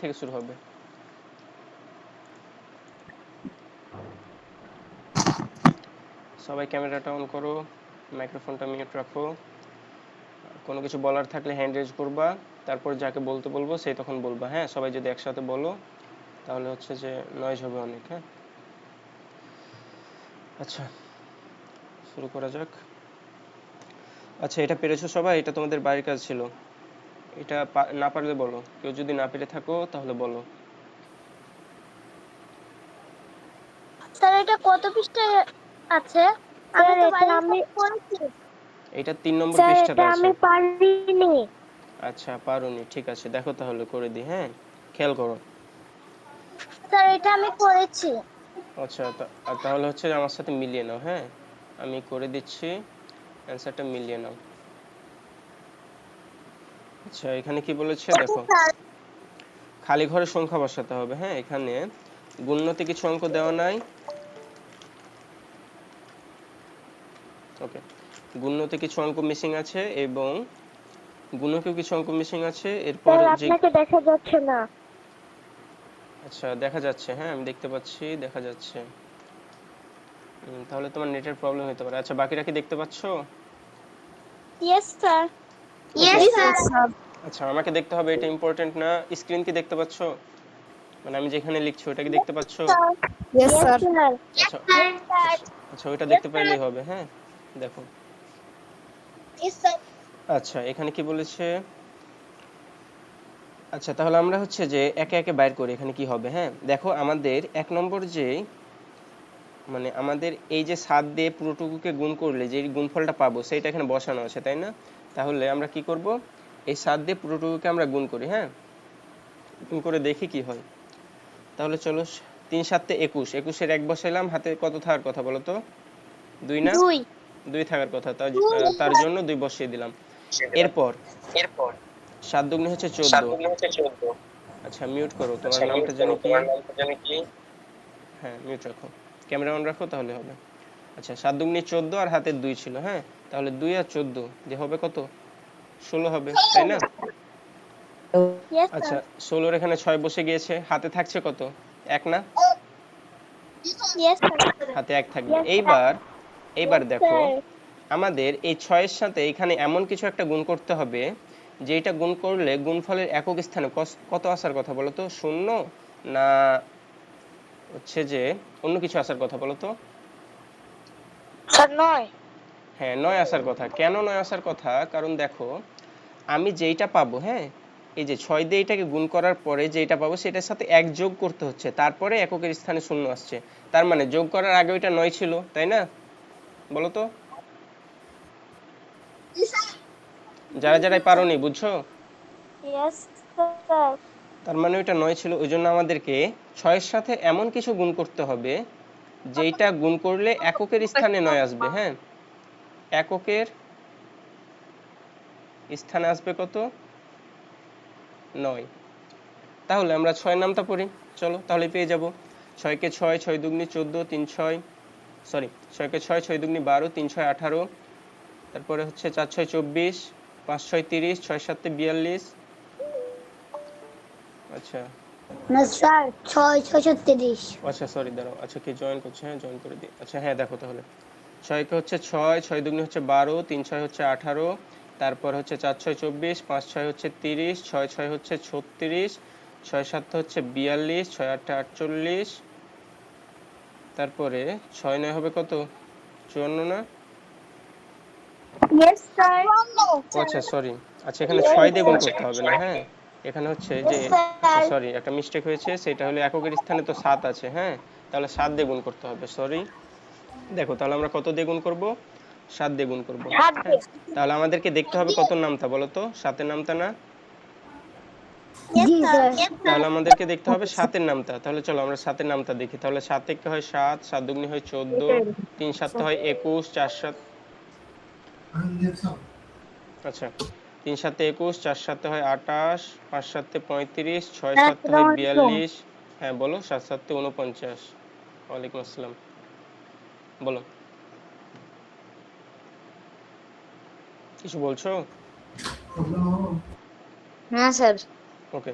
থেকে শুরু হবে। সবাই ক্যামেরাটা অন করো, মাইক্রোফোনটা মিউট রাখো। কোনো কিছু বলার থাকলে হ্যান্ড রেজ করবা, তারপর যাকে বলতে বলবো সেই তখন বলবা। হ্যাঁ, সবাই যদি একসাথে বলো তাহলে হচ্ছে যে নয়েজ হবে অনেক। হ্যাঁ, আচ্ছা শুরু করা যাক। আচ্ছা, এটা পেরেছো সবাই? এটা তোমাদের বাড়ির কাজ ছিল। এটা না পারলে বলো, কেউ যদি না পেরে থাকো তাহলে বলো। স্যার এটা কত পৃষ্ঠায় আছে? আমি তো বাড়ির কাজ করেছি। এটা 3 নম্বর স্যার পৃষ্ঠাতে এটা আছে। আমি পারিনি। আচ্ছা পারোনি, ঠিক আছে, দেখো তাহলে করে দিই। হ্যাঁ, খেয়াল করো। স্যার এটা আমি করেছি। আচ্ছা তাহলে হচ্ছে আমার সাথে মিলিয়ে নাও। হ্যাঁ, আমি করে দিচ্ছি, অ্যান্সারটা মিলিয়ে নাও। আচ্ছা, এখানে কি বলেছে দেখো, স্যার খালি ঘরে সংখ্যা বসাতে হবে। হ্যাঁ, এখানে গুণনতে কিছু অঙ্ক দেওয়া নাই। ওকে, গুণনতে কিছু অঙ্ক মিসিং আছে এবং গুণকেও কিছু অঙ্ক মিসিং আছে। এরপর স্যার যে আপনাকে দেখা যাচ্ছে না। আচ্ছা দেখা যাচ্ছে, হ্যাঁ আমি দেখতে পাচ্ছি, দেখা যাচ্ছে। তাহলে তোমার নেটের প্রবলেম হতে পারে। আচ্ছা, বাকিরা কি দেখতে পাচ্ছো? Yes sir. Okay, sir. আচ্ছা আমাকে দেখতে হবে, এটা ইম্পর্টেন্ট না। স্ক্রিন কি দেখতে পাচ্ছো? মানে আমি যেখানে লিখছি ওটা কি দেখতে পাচ্ছো? Yes sir. আচ্ছা ইয়েস স্যার। আচ্ছা, ওইটা দেখতে পাইলেই হবে। হ্যাঁ, দেখো। Yes sir. আচ্ছা, এখানে কি বলেছে? আচ্ছা, তাহলে আমরা হচ্ছে যে একে একে বাইর করি এখানে কি হবে। হ্যাঁ, দেখো আমাদের 1 নম্বর যে মানে আমাদের এই যে 7 দিয়ে পুরোটুকুকে গুণ করলে যে গুণফলটা পাবো সেটা এখানে বসানো আছে, তাই না? তাহলে আমরা কি করব, এই 7 দিয়ে পুরোটুকুকে আমরা গুণ করি। হ্যাঁ, গুণ করে দেখি কি হয়। তাহলে চলো, 3 7 21, 21-এর 1 বসাইলাম, হাতে কত থাকার কথা বলো তো? 2 না? 2 থাকার কথা, তার জন্য 2 বসিয়ে দিলাম। এরপর 7 দুগুণে হচ্ছে 14। আচ্ছা মিউট করো, তোমার নামটা জানি কি? হ্যাঁ মিউট রাখো, ক্যামেরা অন রাখো, তাহলে হবে। আচ্ছা, 7 দুগুণে 14 আর হাতে 2 ছিল। হ্যাঁ, তাহলে 2 আর 14 দিয়ে হবে কত? 16 হবে, তাই না? ইয়েস আচ্ছা, স্যার। 16-র এখানে 6 বসে গিয়েছে, হাতে থাকছে কত? 1 না? Yes sir. হাতে 1 থাকবে। Yes sir. এইবার ইয়েস দেখো, স্যার। আমাদের এই 6-এর সাথে এখানে এমন কিছু একটা গুণ করতে হবে যেটা গুণ করলে গুণফলের একক স্থানে কত আসার কথা বলো তো? 0 না হচ্ছে যে অন্য কিছু আসার কথা বলো তো? স্যার 9। হ্যাঁ, 9 আসার কথা। কেন 9 আসার কথা? কারণ দেখো, আমি যেইটা পাবো, হ্যাঁ এই যে 6 দিয়ে এটাকে গুণ করার পরে যেটা পাবো সেটার সাথে 1 যোগ করতে হচ্ছে, তারপরে এককের স্থানে 0 আসছে। তার মানে যোগ করার আগে ওইটা 9 ছিল, তাই না? বলো তো, যারা যারাই পারোনি বুঝছো? Yes sir. তার মানে ওইটা 9 ছিল, ওই জন্য আমাদেরকে 6-এর সাথে এমন কিছু গুণ করতে হবে যেইটা গুণ করলে এককের স্থানে 9 আসবে। হ্যাঁ, এককের স্থানে আসবে কত? 9। তাহলে আমরা 6 নামটা পড়ি, চলো তাহলে পেয়ে যাব। 6 কে 6, 6 দুগুনি 14, 3 6, সরি 6 কে 6, 6 দুগুনি 12, 3 6 18, তারপরে হচ্ছে 4 6 24, 5 6 30, 6 7 42। আচ্ছা না স্যার 6 6 36। আচ্ছা সরি, দাঁড়াও। আচ্ছা, কি জয়েন করছে? হ্যাঁ জয়েন করে দিই। আচ্ছা হ্যাঁ, দেখো তাহলে 6 কে হচ্ছে 6, 6 দুগুনি হচ্ছে 12, 3 6 হচ্ছে 18, তারপর হচ্ছে 4 6 24, 5 6 হচ্ছে 30, 6 6 হচ্ছে 36, 6 7 হচ্ছে 42, 6 8 48, তারপরে 6 9 হবে কত? 54 না? Yes sir. ও আচ্ছা সরি, আচ্ছা এখানে 6 দিয়ে গুণ করতে হবে না। হ্যাঁ, এখানে হচ্ছে যে ইয়েস আচ্ছা স্যার। সরি, একটা মিস্টেক হয়েছে, সেটা হলো এককের স্থানে তো 7 আছে। হ্যাঁ, তাহলে 7 দিয়ে গুণ করতে হবে, সরি। দেখো তাহলে আমরা কত দিয়ে গুণ করব? 7 দিয়ে গুণ করব। হ্যাঁ, তাহলে আমাদেরকে দেখতে হবে কত নামতা বলো তো? 7-এর নামতা না? জি স্যার। তাহলে আমাদেরকে দেখতে হবে 7-এর নামতা। তাহলে চলো আমরা 7-এর নামতা দেখি। তাহলে 7 একে হয় 7, 7 দুগুনি হয় 14, 3 7 হয় 21, 4 7, আচ্ছা 3 7 21, 4 7 হয় 28, 5 7 35, 6 7 হয় 42। হ্যাঁ বলো, 7 7 49। ওয়ালাইকুম আসসালাম, বলো কিছু বলছো? হ্যাঁ স্যার। ওকে,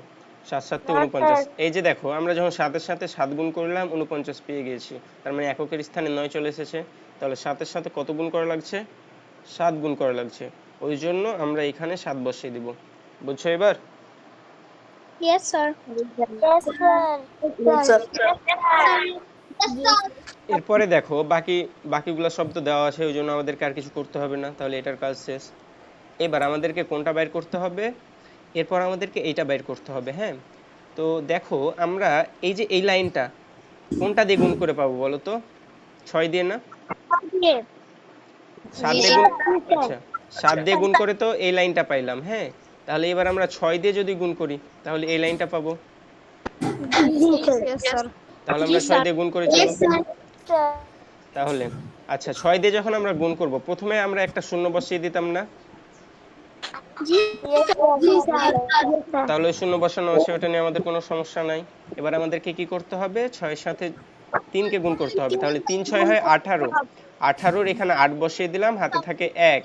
7 7 49। এই যে দেখো আমরা যখন 7 এর সাথে 7 গুণ করলাম 49 পেয়ে গিয়েছি, তার মানে এককের স্থানে 9 চলে এসেছে। তাহলে 7 এর সাথে কত গুণ করা লাগছে? 7 গুণ করা লাগছে, ওই জন্য আমরা এখানে 7 বসিয়ে দিব। বুঝছো এবার? Yes, sir. Yes, sir. Yes, sir. এরপরে দেখো বাকিগুলো সব তো দেওয়া আছে, ওই জন্য আমাদেরকে আর কিছু করতে হবে না, তাহলে এটার কাজ শেষ। এবার আমাদেরকে কোনটা বের করতে হবে? এরপর আমাদেরকে এইটা বের করতে হবে। হ্যাঁ, তো দেখো আমরা এই যে এই লাইনটা কোনটা দিয়ে গুণ করে পাবো বলো তো? 6 দিয়ে না? 7 দিয়ে গুণ, আচ্ছা 7 দিয়ে গুণ করে তো এই লাইনটা পাইলাম। হ্যাঁ, তাহলে এবার আমরা 6 দিয়ে যদি গুণ করি তাহলে এই লাইনটা পাবো। Yes, sir. তাহলে আমরা 6 দিয়ে গুণ করি, চলো। তাহলে আচ্ছা 6 দিয়ে যখন আমরা গুণ করব, প্রথমে আমরা একটা শূন্য বসিয়ে দিতাম না? তাহলে ওই শূন্য বসানো আছে, ওটা নিয়ে আমাদের কোনো সমস্যা নাই। এবার আমাদেরকে কি করতে হবে? 6 সাথে 3 কে গুণ করতে হবে, তাহলে 3 6 হয় 18। 18 এখানে 8 বসিয়ে দিলাম, হাতে থাকে 1।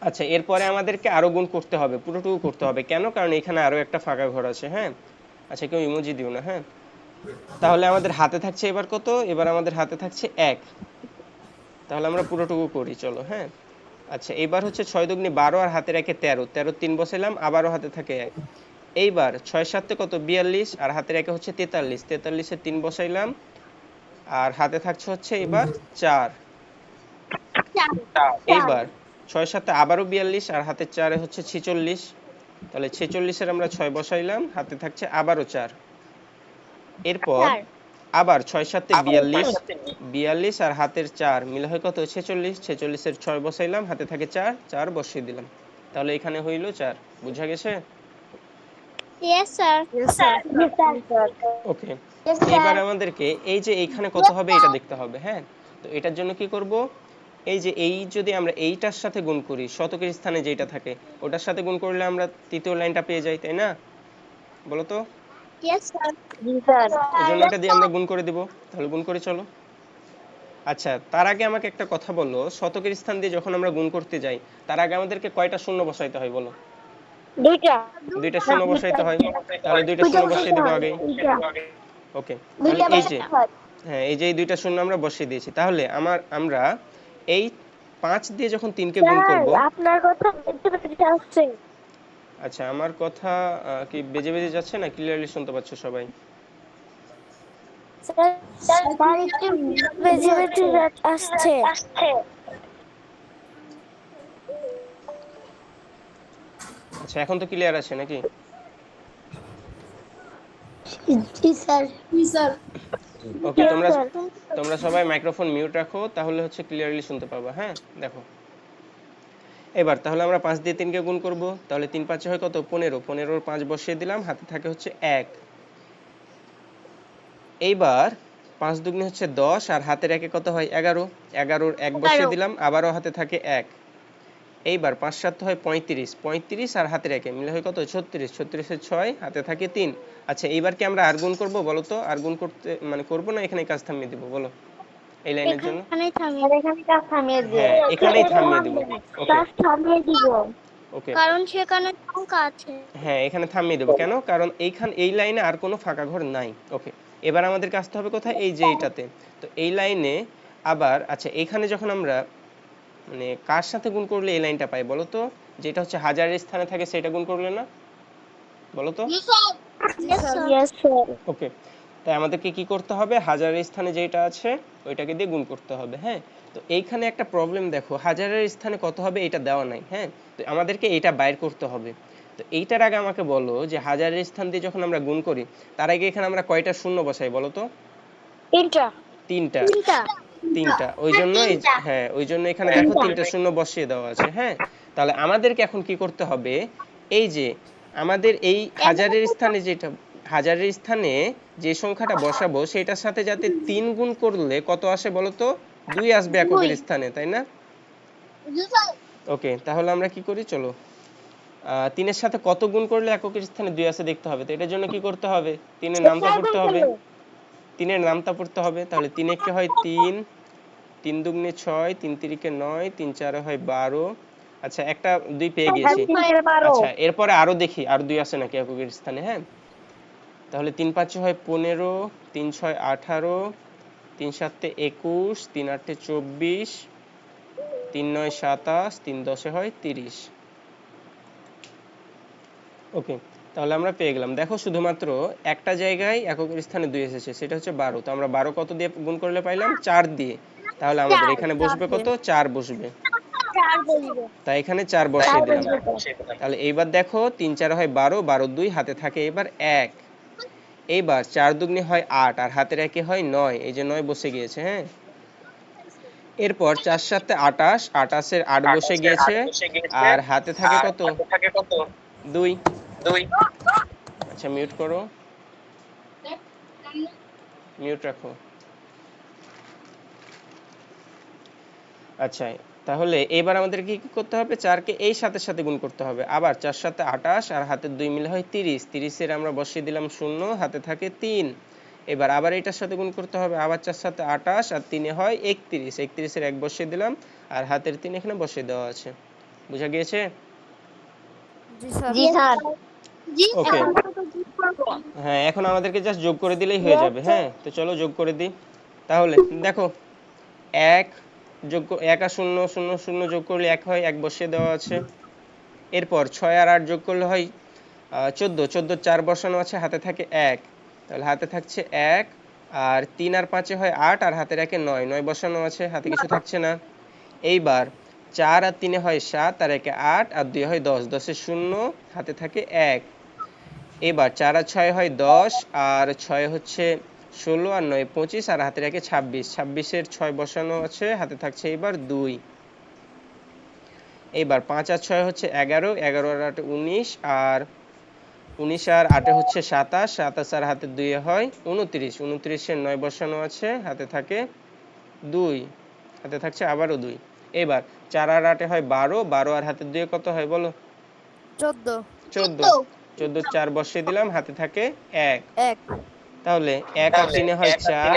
আচ্ছা এরপরে আমাদেরকে আরো গুণ করতে হবে, পুরোটুকু করতে হবে। কেন? কারণ এখানে আরো একটা ফাঁকা ঘর আছে। হ্যাঁ, আচ্ছা কেউ ইমোজি দিও না। হ্যাঁ, তাহলে আমাদের হাতে থাকছে এবার কত? এবার আমাদের হাতে থাকছে 1। তাহলে আমরা পুরোটুকু করি, চলো। হ্যাঁ, আচ্ছা এবার হচ্ছে 6 দুগুনি 12 আর হাতে রেখে 13, 13 3 বসাইলাম, আবারও হাতে থাকে 1। এইবার 6 7 কত? 42 আর হাতে রেখে হচ্ছে 43, 43 এ 3 বসাইলাম আর হাতে থাকছে হচ্ছে এবার 4। এইবার 6 7 আবারও 42 আর হাতে 4 এ হচ্ছে 46, তাহলে 46 এর আমরা 6 বসাইলাম, হাতে থাকছে আবারও 4। এরপর আবার 6 7 42, 42 আর হাতের 4 মিলে হয় কত? 46, 46 এর 6 বসাইলাম, হাতে থাকে 4, 4 বসিয়ে দিলাম। তাহলে এখানে হইল 4। বুঝা গেছে? Yes, sir. Yes, sir. ওকে, এবার আমাদেরকে এই যে এইখানে কত হবে এটা দেখতে হবে। হ্যাঁ, তো এটার জন্য কি করব? এই যে এই যদি আমরা এইটার সাথে গুণ করি, শতকের স্থানে যেটা থাকে ওটার সাথে গুণ করলে আমরা তৃতীয় লাইনটা পেয়ে যাই, তাই না? বলো তো। Yes, sir. ওই জন্য এটা দিয়ে আমরা গুণ করে দিব। তাহলে গুণ করে চলো। আচ্ছা তার আগে আমাকে একটা কথা বলো, শতকের স্থান দিয়ে যখন আমরা গুণ করতে যাই তার আগে আমাদেরকে কয়টা শূন্য বসাইতে হয় বলো? দুইটা শূন্য বসাইতে হয়, তাহলে দুইটা শূন্য বসিয়ে দিব আগেই। ওকে, তাহলে এই যে, হ্যাঁ এই যে এই দুইটা শূন্য আমরা বসিয়ে দিয়েছি। তাহলে আমরা এই 5 দিয়ে যখন 3 কে গুণ করব, আপনার কথা বেঁচে আসছে। আচ্ছা আমার কথা কি বেজে বেজে যাচ্ছে না ক্লিয়ারলি শুনতে পাচ্ছ সবাই? স্যার একটু বেঁচে আসছে। আচ্ছা এখন তো ক্লিয়ার আছে নাকি? জি স্যার। জি স্যার। ওকে, তোমরা সবাই মাইক্রোফোন মিউট রাখো, তাহলে হচ্ছে ক্লিয়ারলি শুনতে পাবা। হ্যাঁ দেখো এবার তাহলে আমরা 5 দিয়ে 3 কে গুণ করব, তাহলে 3 5 হয় কত? 15, 15 এর 5 বসিয়ে দিলাম, হাতে থাকে হচ্ছে 1। এইবার 5 দুগুনি হচ্ছে 10 আর হাতের একে কত হয়? 11, 11 এর 1 বসিয়ে দিলাম, আবারও হাতে থাকে 1। এইবার 5 7 হয় 35, 35 আর হাতের একে মিলে হয় কত? 36, 36 এর 6 হাতে থাকে 3। আচ্ছা এইবার কি আমরা আর গুণ করব বলো তো? আর গুণ করতে মানে করব না এখানে কাজ থামিয়ে দিব বলো এই লাইনের জন্য? হ্যাঁ এখানেই থামিয়ে দিব। ওকে ওকে, কারণ সেখানে সংখ্যা আছে। হ্যাঁ এখানে থামিয়ে দেবো। কেন? কারণ এই লাইনে আর কোনো ফাঁকা ঘর নাই। ওকে, এবার আমাদেরকে আসতে হবে কোথায়? এই যে এইটাতে। তো এই লাইনে আবার আচ্ছা এখানে যখন আমরা মানে কার সাথে গুণ করলে এই লাইনটা পাই বলো তো? যেটা হচ্ছে হাজারের স্থানে থাকে সেটা গুণ করলে না? বলো তো। Yes, sir. ওকে, তাই আমাদেরকে কি করতে হবে? হাজারের স্থানে যেটা আছে ওইটাকে দিয়ে গুণ করতে হবে। হ্যাঁ, তো এইখানে একটা প্রবলেম দেখো, হাজারের স্থানে কত হবে এটা দেওয়া নাই। হ্যাঁ, তো আমাদেরকে এটা বাইর করতে হবে। তো এইটার আগে আমাকে বলো যে হাজারের স্থান দিয়ে যখন আমরা গুণ করি তার আগে এখানে আমরা কয়টা শূন্য বসাই বলো তো? তিনটা। তিনটা, ওই জন্য হ্যাঁ ওই জন্য এখানে দেখো তিনটা শূন্য বসিয়ে দেওয়া আছে। হ্যাঁ, তাহলে আমাদেরকে এখন কি করতে হবে? এই যে আমাদের এই হাজারের স্থানে যে সংখ্যাটা বসাবো সেটার সাথে যাতে 3 গুণ করলে কত আসে বলো তো? 2 আসবে এককের স্থানে, তাই না? ওকে, তাহলে আমরা কি করি চলো, 3 এর সাথে কত গুণ করলে এককের স্থানে 2 আসে দেখতে হবে। তো এটার জন্য কি করতে হবে? 3 এর নামতা পড়তে হবে। 3 এর নামতা পড়তে হবে, তাহলে 3 একে হয় 3, 3 দুগুণে 6, 3 তিরিকে 9, 3 চারে হয় 12, আচ্ছা, একটা 2 পেয়ে গেছি। আচ্ছা, এরপরে আরো দেখি আর 2 আছে নাকি এককের স্থানে। হ্যাঁ, তাহলে 3 5 হয় 15, 3 6 18, 3 7 21, 3 8 24, 3 9 27, 3 10 হয় 30। ওকে, তাহলে আমরা পেয়ে গেলাম। দেখো শুধুমাত্র একটা জায়গায় এককের স্থানে 2 এসেছে, সেটা হচ্ছে 12। তো আমরা 12 কত দিয়ে গুণ করলে পাইলাম? 4 দিয়ে। তাহলে আমাদের এখানে বসবে কত? 4 বসবে। তাই এখানে 4 বসিয়ে দিলাম। তাহলে এইবার দেখো 3 4 হয় 12, 12 2 হাতে থাকে এবার 1। এইবার 4 দুগুণে হয় 8 আর হাতের একে হয় 9, এই যে 9 বসে গিয়েছে। হ্যাঁ, এরপর 4 7 28, 28 এর 8 বসে গিয়েছে আর হাতে থাকে কত? 2। আচ্ছা, মিউট করো, মিউট রাখো। আচ্ছা, তাহলে এবার আমাদের কি কি করতে হবে? 4 কে এই সাথে সাথে গুণ করতে হবে। আবার 4 7 28 আর হাতের 2 মিলে হয় 30, 30 এর আমরা বসিয়ে দিলাম 0, হাতে থাকে 3। এবার আবার এটার সাথে গুণ করতে হবে। আবার 4 7 28 আর 3 এ হয় 31, 31 এর 1 বসিয়ে দিলাম আর হাতের 3 এখানে বসিয়ে দেওয়া আছে। বুঝা গিয়েছে? জি স্যার। জি স্যার। ওকে, হ্যাঁ, এখন আমাদেরকে জাস্ট যোগ করে দিলেই হয়ে যাবে। হ্যাঁ, তো চলো যোগ করে দিই। তাহলে দেখো 1 যোগ 1 আর 0 0 0 যোগ করলে 1 হয়, 1 বসিয়ে দেওয়া আছে। এরপর 6 আর 8 যোগ করলে হয় 14, 14 4 বসানো আছে, হাতে থাকে 1। তাহলে হাতে থাকছে 1 আর 3 আর 5 হয় 8 আর হাতের একে 9, 9 বসানো আছে, হাতে কিছু থাকছে না। এইবার 4 আর 3 হয় 7 আর একে 8 আর 2 হয় 10, 10 এর 0, হাতে থাকে 1। এবার 4 আর 6 হয় 10 আর 6 হচ্ছে 16 আর 9 25 আর হাতে রাখে 26, 26 এর 6 বসানো আছে, হাতে থাকছে এবার 2। এবার 5 আর 6 হচ্ছে 11, 11 আর 8 19 আর 19 আর 8 হচ্ছে 27, 27 আর হাতে 2 হয় 29, 29 এর 9 বসানো আছে, হাতে থাকে 2, হাতে থাকছে আবারও 2। এবার 4 আর 8 হয় 12, 12 আর হাতে 2 কত হয় বলো? 14 14, 14 4 বসিয়ে দিলাম, হাতে থাকে 1। 1 তাহলে 1 আর 3 হয় 4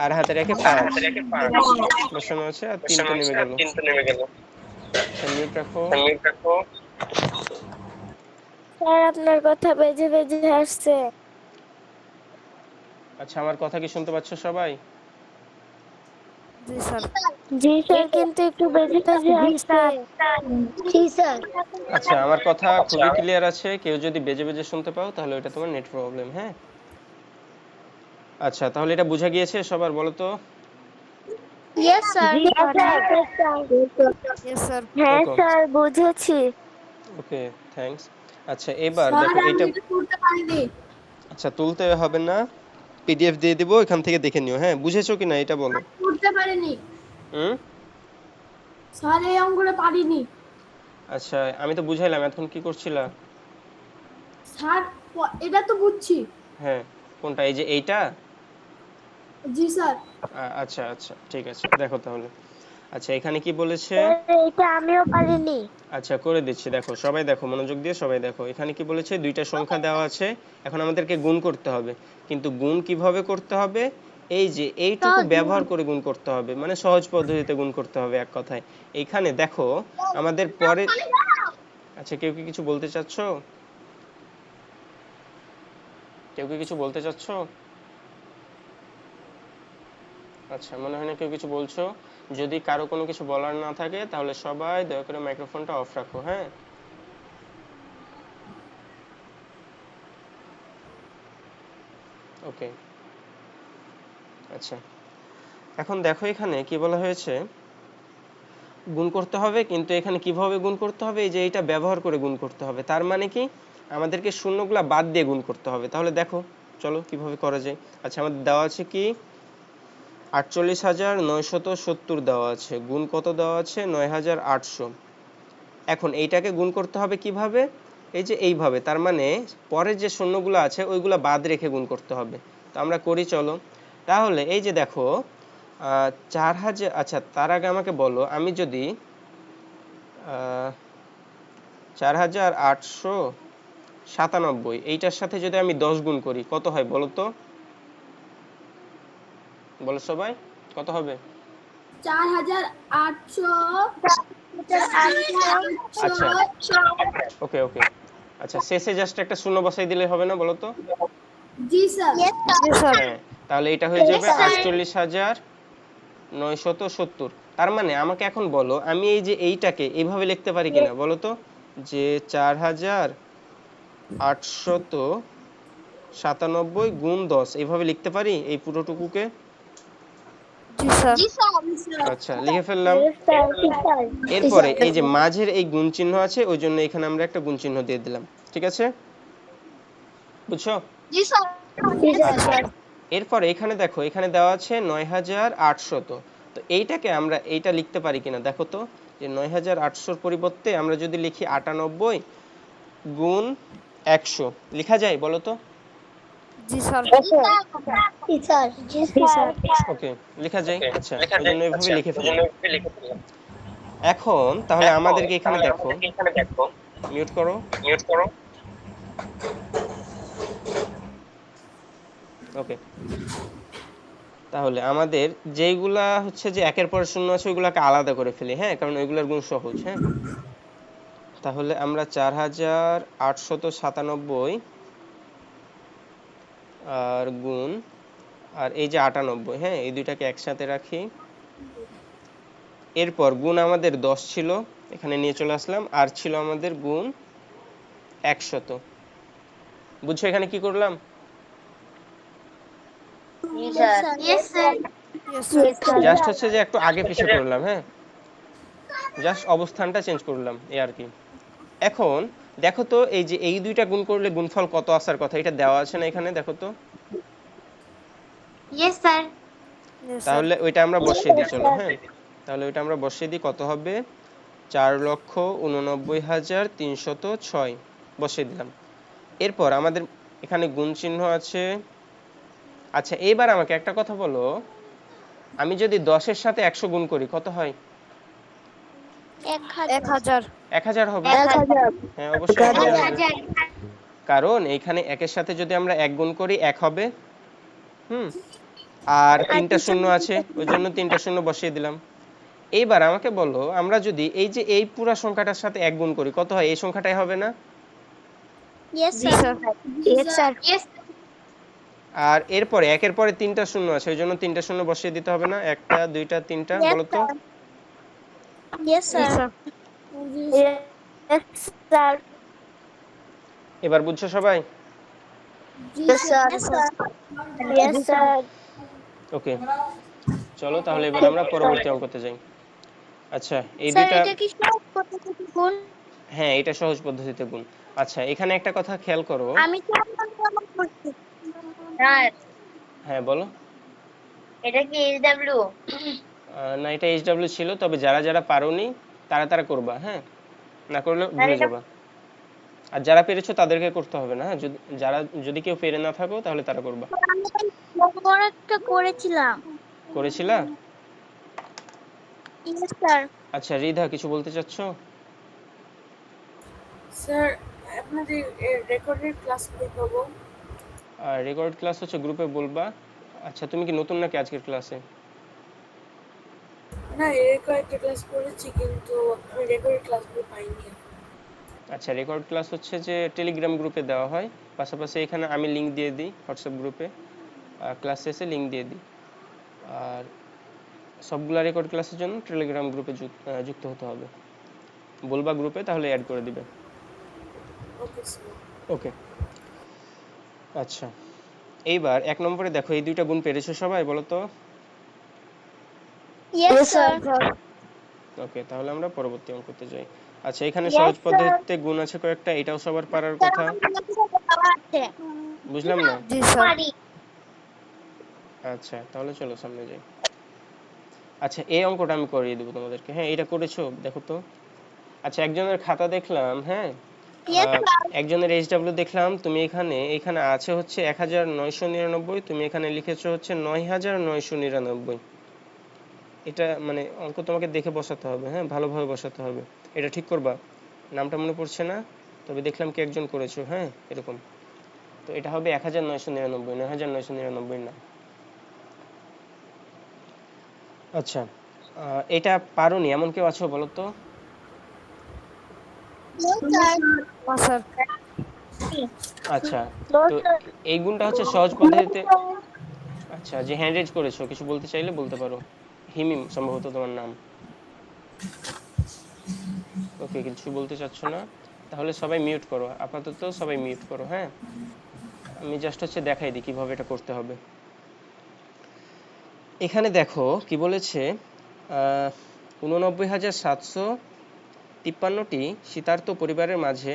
আর হাতে রেখে 5 বসানো আছে আর 3 তো নেমে গেল। আচ্ছা, মিউট রাখো। স্যার আপনার কথা বেজে বেজে আসছে। আচ্ছা, আমার কথা কি শুনতে পাচ্ছ সবাই? জি স্যার। জি স্যার, কিন্তু একটু বেজে বেজে আসছে। জি স্যার। আচ্ছা, আমার কথা খুবই ক্লিয়ার আছে। কেউ যদি বেজে বেজে শুনতে পাও তাহলে ওটা তোমার নেট প্রবলেম। হ্যাঁ, আচ্ছা, তাহলে এটা বোঝা গিয়েছে সবার, বলো তো? Yes sir. Yes sir. হ্যাঁ ওকে, স্যার, বুঝেছি। ওকে, থ্যাঙ্কস। আচ্ছা, এবার দেখো এটা, আচ্ছা, তুলতে হবে না, পিডিএফ দিয়ে দিব, এখান থেকে দেখে নিও। হ্যাঁ, বুঝেছো কিনা এটা বলো। করতে পারিনি হুম, স্যার, এই অঙ্কটা পারিনি আচ্ছা, আমি তো বুঝাইলাম, এখন কি করছিলা? স্যার। এটা তো বুঝছি। হ্যাঁ, কোনটা? এই যে এইটা? জি স্যার। আচ্ছা, আচ্ছা, ঠিক আছে, দেখো তাহলে। আচ্ছা, এখানে কি বলেছে? স্যার এটা আমিও পারিনি। আচ্ছা, করে দিচ্ছি, দেখো সবাই, দেখো মনোযোগ দিয়ে সবাই দেখো। এখানে কি বলেছে? দুইটা সংখ্যা দেওয়া আছে, এখন আমাদেরকে গুণ করতে হবে। কিন্তু গুণ কিভাবে করতে হবে? এই যে এইটুকু ব্যবহার করে গুণ করতে হবে, মানে সহজ পদ্ধতিতে গুণ করতে হবে এক কথায়। এইখানে দেখো আমাদের পরে, আচ্ছা, কেউ কি কিছু বলতে চাচ্ছ? কেউ কি কিছু বলতে চাচ্ছ? আচ্ছা, মনে হয় না কেউ কিছু বলছো। যদি কারো কোনো কিছু বলার না থাকে তাহলে সবাই দয়া করে মাইক্রোফোনটা অফ রাখো। হ্যাঁ, ওকে, আচ্ছা, এখন দেখো এখানে কি বলা হয়েছে? গুণ করতে হবে, কিন্তু এখানে কিভাবে গুণ করতে হবে? এই যে এটা ব্যবহার করে গুণ করতে হবে। তার মানে কি? আমাদেরকে শূন্যগুলা বাদ দিয়ে গুণ করতে হবে। তাহলে দেখো, চলো কিভাবে করা যায়। আচ্ছা, আমাদের দেওয়া আছে কি? 48,970 দেওয়া আছে, গুণ কত দেওয়া আছে? 9,800। এখন এইটাকে গুণ করতে হবে কিভাবে? এই যে এইভাবে। তার মানে পরের যে শূন্যগুলো আছে ওইগুলা বাদ রেখে গুণ করতে হবে। তো আমরা করি, চলো। তাহলে এই যে দেখো 4,000, আচ্ছা, তার আগে আমাকে বলো, আমি যদি 4,897 এইটার সাথে যদি আমি 10 গুণ করি কত হয় বলো তো? বলো সবাই, কত হবে? 4800 আচ্ছা ওকে ওকে আচ্ছা শেষে জাস্ট একটা শূন্য বসাই দিলে হবে না বলো তো? জি স্যার। জি স্যার। হ্যাঁ তাহলে এটা হয়ে যাবে 48,970। তার মানে আমাকে এখন বলো আমি এই যে এইটাকে এইভাবে লিখতে পারি কিনা বলো তো, যে 4,897 গুণ 10 এইভাবে লিখতে পারি এই পুরোটুকুকে? জি স্যার। আচ্ছা লিখে ফেললাম। এরপরে এই যে মাঝের এই গুণ চিহ্ন আছে ওই জন্য এখানে আমরা একটা গুণ চিহ্ন দিয়ে দিলাম, ঠিক আছে? বুঝছো? আচ্ছা এরপরে এখানে দেখো এখানে দেওয়া আছে 9,800। তো এইটাকে আমরা এইটা লিখতে পারি কিনা দেখো তো, যে 9,800-র পরিবর্তে আমরা যদি লিখি 98 গুণ 100 লেখা যায় বলো তো? জি স্যার। ওকে লেখা যায়। আচ্ছা ওই জন্য এইভাবে লিখে ফেললাম। এখন তাহলে আমাদেরকে এখানে দেখো, মিউট করো। ওকে তাহলে আমাদের যেইগুলা হচ্ছে যে একের পর শূন্য আছে ওইগুলাকে আলাদা করে ফেলি, হ্যাঁ কারণ ওইগুলোর গুণ সহজ। হ্যাঁ তাহলে আমরা 4,897 আর গুণ আর এই যে 98, হ্যাঁ এই দুইটাকে একসাথে রাখি। এরপর গুণ আমাদের 10 ছিল, এখানে নিয়ে চলে আসলাম, আর ছিল আমাদের গুণ 100। বুঝছো এখানে কি করলাম? Yes sir. জাস্ট হচ্ছে যে একটু আগে পিছে করলাম, হ্যাঁ জাস্ট অবস্থানটা চেঞ্জ করলাম এই আর কি। এখন দেখো তো এই যে এই দুইটা গুণ করলে গুণফল কত আসার কথা এটা দেওয়া আছে না এখানে, দেখো তো। Yes sir. তাহলে ওইটা আমরা বসিয়ে দিই চলো। হ্যাঁ তাহলে ওইটা আমরা বসিয়ে দিই, কত হবে 4,89,306 বসিয়ে দিলাম। এরপর আমাদের এখানে গুণ চিহ্ন আছে। আচ্ছা এইবার আমাকে একটা কথা বলো, আমি যদি 10-এর সাথে 100 গুণ করি কত হয়? 1000। 1000 হবে। হ্যাঁ অবশ্যই 1000 হবে, কারণ এইখানে একের সাথে যদি আমরা 1 গুণ করি 1 হবে। হুম আর 3টা শূন্য আছে ওই জন্য 3টা শূন্য বসিয়ে দিলাম। এইবার আমাকে বলো আমরা যদি এই যে এই পুরা সংখ্যাটার সাথে 1 গুণ করি কত হয়? এই সংখ্যাটাই হবে না? জি স্যার। আর এরপরে একের পরে 3টা শূন্য আছে ওই জন্য 3টা শূন্য বসিয়ে দিতে হবে না? 1টা 2টা 3টা বলো তো। জি স্যার। এবার বুঝছো সবাই? ওকে চলো তাহলে এবার আমরা পরবর্তী অঙ্কতে যাই। আচ্ছা এই দুইটা, হ্যাঁ এটা সহজ পদ্ধতিতে গুণ। আচ্ছা এখানে একটা কথা খেয়াল করো। আমি কি করছি? হ্যাঁ বলো। এটা কি এইচডব্লিউ? না এটা এইচডব্লিউ ছিল, তবে যারা যারা পারোনি তারা তারা করবা, হ্যাঁ না করলে ভুলে যাবা। আর যারা পেরেছো তাদেরকে করতে হবে না, হ্যাঁ যারা যদি কেউ পেরে না থাকো তাহলে তারা করবা। আমি বড় একটা করেছিলাম। করেছিলা? Yes sir. আচ্ছা রিধা কিছু বলতে চাচ্ছো? স্যার আপনাদের রেকর্ডের ক্লাস করে পাবো? আর রেকর্ড ক্লাস হচ্ছে গ্রুপে বলবা। আচ্ছা তুমি কি নতুন নাকি আজকের ক্লাসে? না এর কয়েকটা ক্লাস করেছি কিন্তু আমি রেকর্ডের ক্লাসগুলো পাইনি। আচ্ছা রেকর্ড ক্লাস হচ্ছে যে টেলিগ্রাম গ্রুপে দেওয়া হয়, পাশাপাশি এখানে আমি লিংক দিয়ে দিই হোয়াটসঅ্যাপ গ্রুপে, ক্লাস শেষে লিংক দিয়ে দিই। আর সবগুলা রেকর্ড ক্লাসের জন্য টেলিগ্রাম গ্রুপে যুক্ত হতে হবে, বলবা গ্রুপে তাহলে অ্যাড করে দিবে। Okay sir. ওকে আচ্ছা এইবার 1 নম্বরে দেখো এই দুইটা গুণ পেরেছো সবাই বলো তো? Yes sir. ওকে তাহলে আমরা পরবর্তী অঙ্কতে যাই। আচ্ছা এখানে সহজ পদ্ধতিতে গুণ আছে কয়েকটা, এটাও সবার পারার কথা। বুঝলাম না। জি স্যার। আচ্ছা তাহলে চলো সামনে যাই। আচ্ছা এই অঙ্কটা আমি করিয়ে দেবো তোমাদেরকে, হ্যাঁ এটা করেছো দেখো তো। আচ্ছা একজনের খাতা দেখলাম, হ্যাঁ একজনের এইচডব্লিউ দেখলাম, তুমি এখানে আছে হচ্ছে 1999, তুমি এখানে লিখেছো হচ্ছে 9999। এটা মানে অঙ্ক তোমাকে দেখে বসাতে হবে, হ্যাঁ ভালোভাবে বসাতে হবে, এটা ঠিক করবা। নামটা মনে পড়ছে না, তবে দেখলাম কি একজন করেছো, হ্যাঁ এরকম। তো এটা হবে 1999, 9999 না। আচ্ছা এটা পারোনি এমন কেউ আছো বলো তো? নো স্যার আচ্ছা, নো তো স্যার। এই গুণটা হচ্ছে সহজ পদ্ধতিতে। আচ্ছা, যে হ্যান্ড রেজ করেছো কিছু বলতে চাইলে বলতে পারো। হিমিম সম্ভবত তোমার নাম। ওকে, কিছু বলতে চাচ্ছ না, তাহলে সবাই মিউট করো, আপাতত সবাই মিউট করো। হ্যাঁ, আমি জাস্ট হচ্ছে দেখাই দিই কিভাবে এটা করতে হবে। এখানে দেখো কি বলেছে, 89,753টি শীতার্ত পরিবারের মাঝে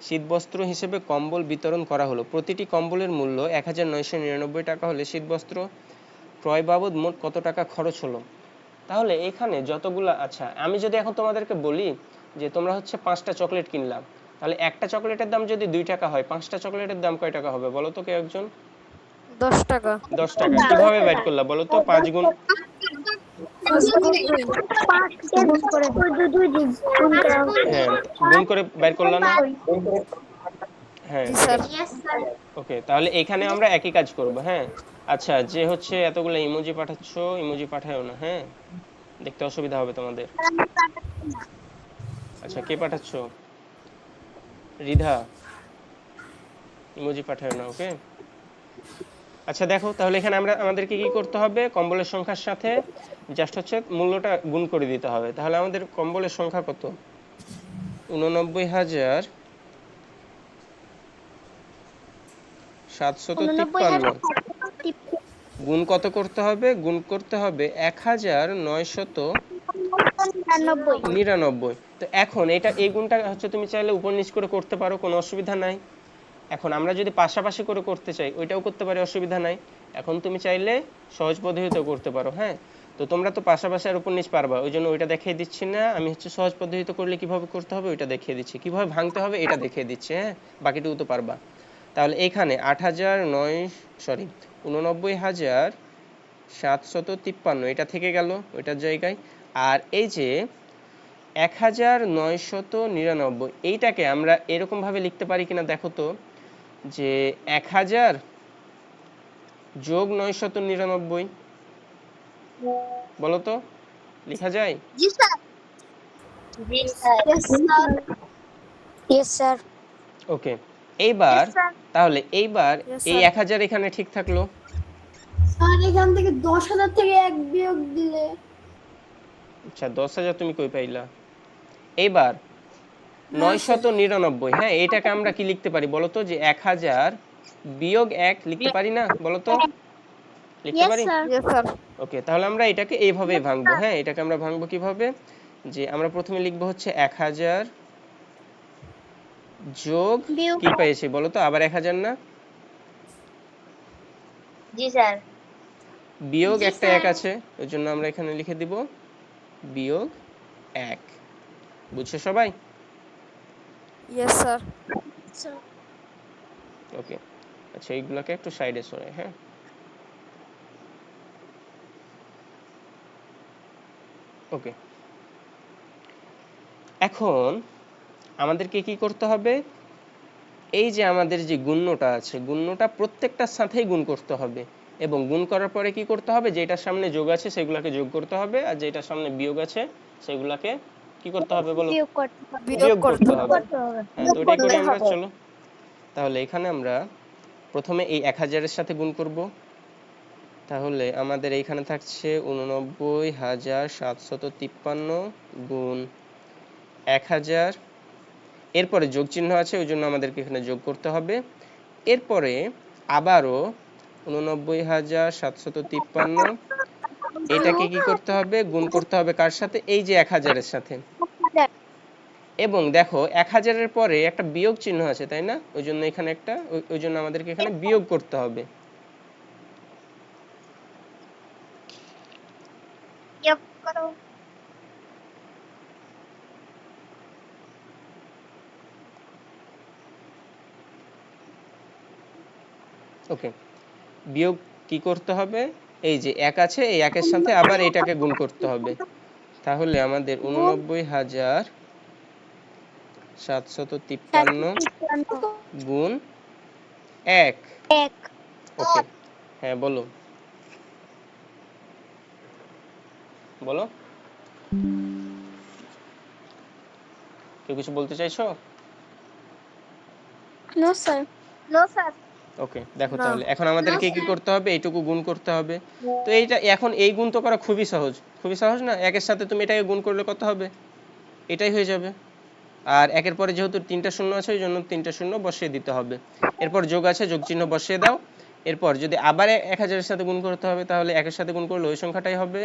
শীতবস্ত্র হিসেবে কম্বল বিতরণ করা হলো। প্রতিটি কম্বলের মূল্য 1,999 টাকা হলে শীতবস্ত্র ক্রয় বাবদ মোট কত টাকা খরচ হলো। তাহলে এখানে যতগুলা, আচ্ছা আমি যদি এখন তোমাদেরকে বলি যে তোমরা হচ্ছে 5টা চকলেট কিনলাম, তাহলে একটা চকলেটের দাম যদি 2 টাকা হয়, 5টা চকলেটের দাম কয় টাকা হবে বলো তো কেউ একজন? 10 টাকা 10 টাকা। কিভাবে বাইর করলা বলো তো? 5 গুণ, 5 গুণ 2 গুণ করে হ্যাঁ গুণ করে বাইর করলা না? হ্যাঁ জি ঠিক স্যার আছে। ওকে, তাহলে এখানে আমরা একই কাজ করব। হ্যাঁ, আচ্ছা যে হচ্ছে এতগুলো ইমোজি পাঠাচ্ছ, ইমোজি পাঠায়ও না, হ্যাঁ দেখতে অসুবিধা হবে তোমাদের। আচ্ছা কে পাঠাচ্ছ? রিধা, ইমোজি পাঠায়ও না, ওকে। আচ্ছা দেখো, তাহলে এখানে আমরা আমাদেরকে কি করতে হবে, কম্বলের সংখ্যার সাথে জাস্ট হচ্ছে মূল্যটা গুণ করে দিতে হবে। তাহলে আমাদের কম্বলের সংখ্যা কত? 89,753 গুণ কত করতে হবে? গুণ করতে হবে 1,999। তো এখন এটা, এই গুণটা হচ্ছে তুমি চাইলে উপর নিচ করে করতে পারো, কোনো অসুবিধা নাই। এখন আমরা যদি পাশাপাশি করে করতে চাই ওইটাও করতে পারি, অসুবিধা নাই। এখন তুমি চাইলে সহজ পদ্ধতিতেও করতে পারো। হ্যাঁ, তো তোমরা তো পাশাপাশি আর উপর নিচ পারবা, ওই জন্য ওইটা দেখিয়ে দিচ্ছি না। আমি হচ্ছে সহজ পদ্ধতিতে করলে কিভাবে করতে হবে ওইটা দেখিয়ে দিচ্ছি, কিভাবে ভাঙতে হবে এটা দেখিয়ে দিচ্ছি। হ্যাঁ, বাকিটুকু তো পারবা। তাহলে এইখানে 89,753 এটা থেকে গেল ওইটার জায়গায়। আর এই যে 1,999 এইটাকে আমরা এরকম ভাবে লিখতে পারি কিনা দেখো তো, যে 1,000 যোগ 999, বলো তো লেখা যায়? ইয়েস স্যার ওকে, এইবার তাহলে এইবার Yes, এই sir. 1,000 এখানে ঠিক থাকলো। স্যার এখান থেকে 10,000 থেকে 1 বিয়োগ দিলে আচ্ছা 10,000 তুমি কই পাইলা? এইবার হ্যাঁ স্যার 999, হ্যাঁ এটাকে আমরা কি লিখতে পারি বলো তো, যে 1,000 বিয়োগ 1 লিখতে পারি না বলো তো? লিখতে ইয়েস পারি? স্যার। ইয়েস স্যার ওকে, তাহলে আমরা এটাকে এইভাবেই ভাঙবো। হ্যাঁ, এটাকে আমরা ভাঙবো কিভাবে, যে আমরা প্রথমে লিখবো হচ্ছে 1,000 যোগ বিয়োগ কি পেয়েছি বলো তো, আবার 1,000 না, বিয়োগ একটা 1 আছে, ওই জন্য আমরা এখানে লিখে দিব বিয়োগ 1। বুঝছো সবাই? ইয়েস স্যার ওকে, আচ্ছা এইগুলোকে একটু সাইডে সরাই। হ্যাঁ, ওকে। এখন আমাদেরকে কি করতে হবে, এই যে আমাদের যে গুণ্যটা আছে, গুণ্যটা প্রত্যেকটার সাথেই গুণ করতে হবে, এবং গুণ করার পরে কি করতে হবে, যেটার সামনে যোগ আছে সেগুলোকে যোগ করতে হবে, আর যেটার সামনে বিয়োগ আছে সেগুলোকে কি করতে হবে বলো? বিয়োগ করতে হবে। বিয়োগ বিয়োগ করতে করতে হবে হবে। হ্যাঁ, তো ওটাই করি আমরা, চলো। তাহলে এখানে আমরা প্রথমে এই 1,000 এর সাথে গুণ করব। তাহলে আমাদের এইখানে থাকছে 89,753 গুণ 1,000, এরপরে যোগ চিহ্ন আছে ওই জন্য আমাদেরকে এখানে যোগ করতে হবে। এরপরে আবারও 89,753 এটাকে কি করতে হবে, গুণ করতে হবে কার সাথে, এই যে 1,000 এর সাথে। এবং দেখো 1,000 এর পরে একটা বিয়োগ চিহ্ন আছে তাই না, ওই জন্য এখানে একটা, ওই জন্য আমাদেরকে এখানে বিয়োগ করতে হবে। ওকে, বিয়োগ কি করতে হবে, এই যে 1 আছে এই 1 এর সাথে আবার এটাকে গুণ করতে হবে। তাহলে আমাদের 89,753 গুণ 1। ওকে, হ্যাঁ বলো বলো। কেউ কিছু বলতে চাইছো? No sir. No sir. Okay, দেখো না। তাহলে এখন আমাদেরকে কি করতে হবে, এইটুকু গুণ করতে হবে। তো এইটা এখন এই গুণ তো করা খুবই সহজ, খুবই সহজ না? একের সাথে তুমি এটাকে গুণ করলে কত হবে, এটাই হয়ে যাবে। আর একের পরে যেহেতু 3টা শূন্য আছে ওই জন্য 3টা শূন্য বসিয়ে দিতে হবে। এরপর যোগ আছে, যোগ চিহ্ন বসিয়ে দাও। এরপর যদি আবার 1000-এর সাথে গুণ করতে হবে তাহলে 1-এর সাথে গুণ করলে ওই সংখ্যাটাই হবে,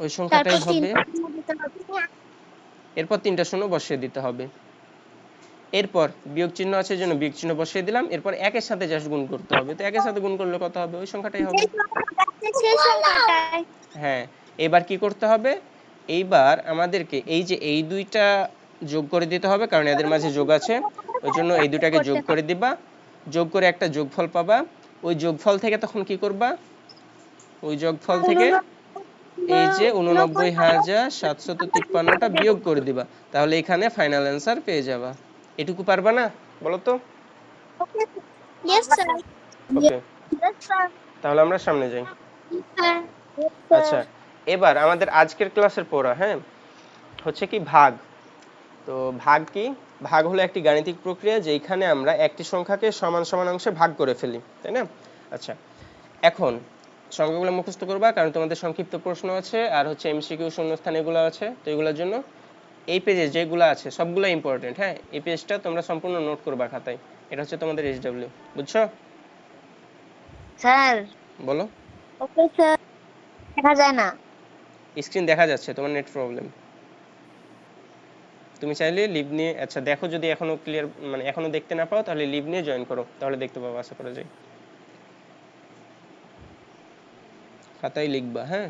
ওই সংখ্যাটাই তারপর হবে। 3 দিতে হবে। এরপর 3টা শূন্য বসিয়ে দিতে হবে। এরপর বিয়োগ চিহ্ন আছে এই জন্য বিয়োগ চিহ্ন বসিয়ে দিলাম। এরপর 1-এর সাথে জাস্ট গুণ করতে হবে, তো 1-এর সাথে গুণ করলে কত হবে, ওই সংখ্যাটাই হবে। যেই সংখ্যাটা আছে সেই সংখ্যাটাই। হ্যাঁ, এবার কি করতে হবে, এইবার আমাদেরকে এই যে এই দুইটা যোগ করে দিতে হবে, কারণ এদের মাঝে যোগ আছে, ওই জন্য এই দুটাকে যোগ করে দিবা। যোগ করে একটা যোগফল পাবা। ওই যোগফল থেকে তখন কি করবা, ওই যোগফল থেকে এই যে 89,753টা বিয়োগ করে দিবা, তাহলে এখানে ফাইনাল অ্যান্সার পেয়ে যাবা। এটুকু পারবা না বলো তো? Yes sir. Okay, yes sir. তাহলে আমরা সামনে যাই। স্যার। আচ্ছা, এবার আমাদের আজকের ক্লাসের পড়া হ্যাঁ হচ্ছে কি ভাগ। তো ভাগ কি, ভাগ হলো একটি গাণিতিক প্রক্রিয়া যেখানে আমরা একটি সংখ্যাকে সমান সমান অংশে ভাগ করে ফেলি, তাই না? আচ্ছা, এখন সংখ্যাগুলো মুখস্থ করবা, কারণ তোমাদের সংক্ষিপ্ত প্রশ্ন আছে আর হচ্ছে এমসিকিউ শূন্যস্থান এগুলো আছে, তো এগুলোর জন্য এই পেজে যেগুলো আছে সবগুলো ইম্পর্টেন্ট। হ্যাঁ, এই পেজটা তোমরা সম্পূর্ণ নোট করবা খাতায়। এটা হচ্ছে তোমাদের এইচডব্লিউ, বুঝছো? স্যার। বলো। Okay sir. দেখা যায় না। স্ক্রিন দেখা যাচ্ছে, তোমার নেট প্রবলেম। তুমি চাইলে লিভ নিয়ে, আচ্ছা দেখো যদি এখনো ক্লিয়ার মানে এখনো দেখতে না পাও তাহলে লিভ নিয়ে জয়েন করো, তাহলে দেখতে পাবো আশা করা যায়। খাতায় লিখবা, হ্যাঁ।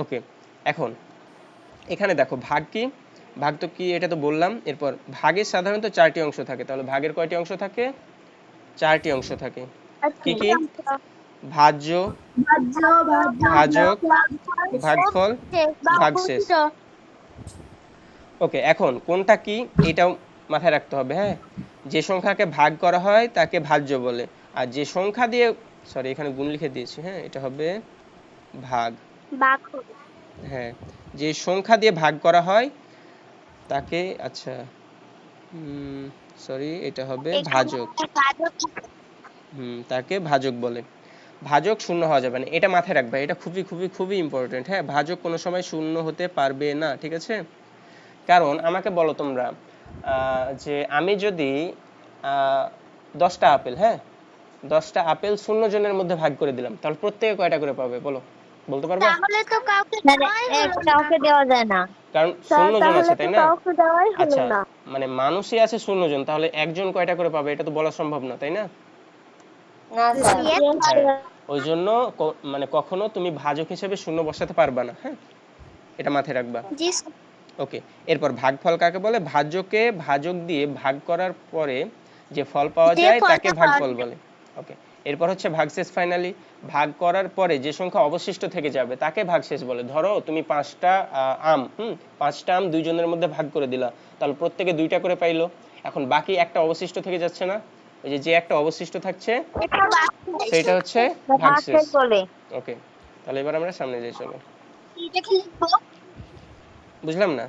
ওকে, এখন এখানে দেখো ভাগ কি, ভাগ তো কি এটা তো বললাম। এরপর ভাগের সাধারণত 4টি অংশ থাকে, তাহলে ভাগের কয়টি অংশ থাকে, 4টি অংশ থাকে। কি কি, ভাজ্য, ভাজক, ভাগফল, ভাগশেষ। ওকে, এখন কোনটা কি এটাও মাথায় রাখতে হবে। হ্যাঁ, যে সংখ্যাকে ভাগ করা হয় তাকে ভাজ্য বলে, আর যে সংখ্যা দিয়ে, সরি এখানে গুণ লিখে দিয়েছি, হ্যাঁ এটা হবে ভাগ। হ্যাঁ, যে সংখ্যা দিয়ে ভাগ করা হয় তাকে, আচ্ছা সরি এটা হবে ভাজক। তাকে ভাজক বলে। ভাজক শূন্য হওয়া যাবে না, এটা মাথায় রাখবে, এটা খুবই খুবই খুবই ইম্পর্টেন্ট। হ্যাঁ, ভাজক কোনো সময় শূন্য হতে পারবে না, ঠিক আছে? কারণ আমাকে বলো তোমরা, যে আমি যদি 10টা আপেল, হ্যাঁ 10টা আপেল 0 জনের মধ্যে ভাগ করে দিলাম, তাহলে প্রত্যেকে কয়টা করে পাবে বলো, বলতে পারবা? তাহলে তো কাউকে দেওয়া যায় না। কারণ 0 জন আছে, তাই না? কাউকে দেওয়াই হলো আচ্ছা, না। মানে মানুষই আছে 0 জন, তাহলে একজন কয়টা করে পাবে এটা তো বলা সম্ভব না, তাই না? না স্যার। হ্যাঁ, ওই জন্য মানে কখনো তুমি ভাজক হিসেবে 0 বসাতে পারবা না। হ্যাঁ, এটা মাথায় রাখবা। জি। ওকে, এরপর ভাগফল কাকে বলে, ভাজ্যকে ভাজক দিয়ে ভাগ করার পরে যে ফল পাওয়া যায় তাকে ভাগফল বলে। ওকে, এরপর হচ্ছে ভাগশেষ। ফাইনালি ভাগ করার পরে যে সংখ্যা অবশিষ্ট থেকে যাবে তাকে ভাগশেষ বলে। ধরো তুমি 5টা আম 5টা আম 2 জনের মধ্যে ভাগ করে দিলা, তাহলে প্রত্যেকে 2টা করে পাইলো। এখন বাকি একটা অবশিষ্ট থেকে যাচ্ছে না, ওই যে একটা অবশিষ্ট থাকছে সেটা হচ্ছে ভাগশেষ। ওকে, তাহলে এবার আমরা সামনে যাই, চলো। এটা কি লিখবো? বুঝলাম না।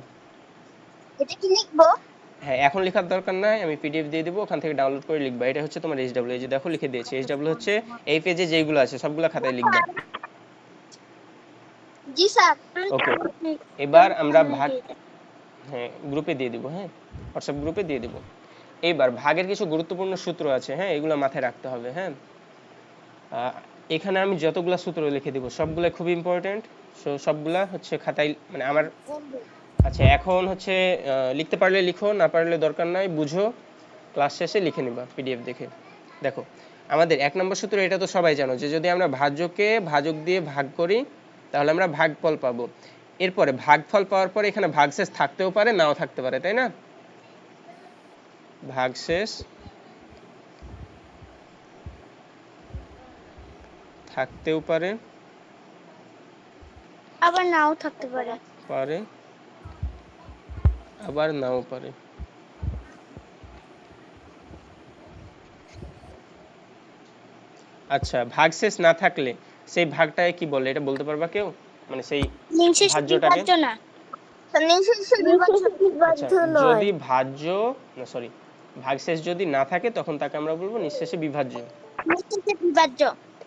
এটা কি লিখবো? হ্যাঁ, এখন লেখার দরকার নাই, আমি পিডিএফ দিয়ে দেবো, ওখান থেকে ডাউনলোড করে লিখবা। এটা হচ্ছে তোমার এইচডব্লিউ, এই যে দেখো লিখে দিয়েছি। এইচডব্লিউ হচ্ছে এই পেজে যেগুলো আছে সবগুলো খাতায় লিখবা। জি স্যার। ওকে, এবার আমরা ভাগ, হ্যাঁ গ্রুপে দিয়ে দিব, হ্যাঁ হোয়াটসঅ্যাপ গ্রুপে দিয়ে দিব। এইবার ভাগের কিছু গুরুত্বপূর্ণ সূত্র আছে, হ্যাঁ এগুলো মাথায় রাখতে হবে। হ্যাঁ, এখানে আমি যতগুলা সূত্র লিখে দিব সবগুলো খুব ইম্পর্টেন্ট, সবগুলা হচ্ছে খাতায় মানে আমার। আচ্ছা, এখন হচ্ছে লিখতে পারলে লিখো, না পারলে দরকার নাই, বুঝো, ক্লাস শেষে লিখে নিবা পিডিএফ দেখে। দেখো আমাদের 1 নম্বর সূত্র, এটা তো সবাই জানো, যে যদি আমরা ভাজ্যকে ভাজক দিয়ে ভাগ করি তাহলে আমরা ভাগফল পাবো। এরপরে ভাগফল পাওয়ার পরে এখানে ভাগশেষ থাকতেও পারে নাও থাকতে পারে, তাই না? ভাগশেষ থাকতেও পারে, আবার নাও থাকতে পারে। পারে আবার নাও পারে। আচ্ছা, ভাগশেষ না থাকলে সেই ভাগটাকে কি বলে এটা বলতে পারবা কেউ, মানে সেই ভাজ্যটাকে? নিঃশেষে আচ্ছা, বিভাজ্য নয়। যদি ভাজ্য না সরি ভাগশেষ যদি না থাকে তখন তাকে আমরা বলবো নিঃশেষে বিভাজ্য। নিঃশেষে বিভাজ্য।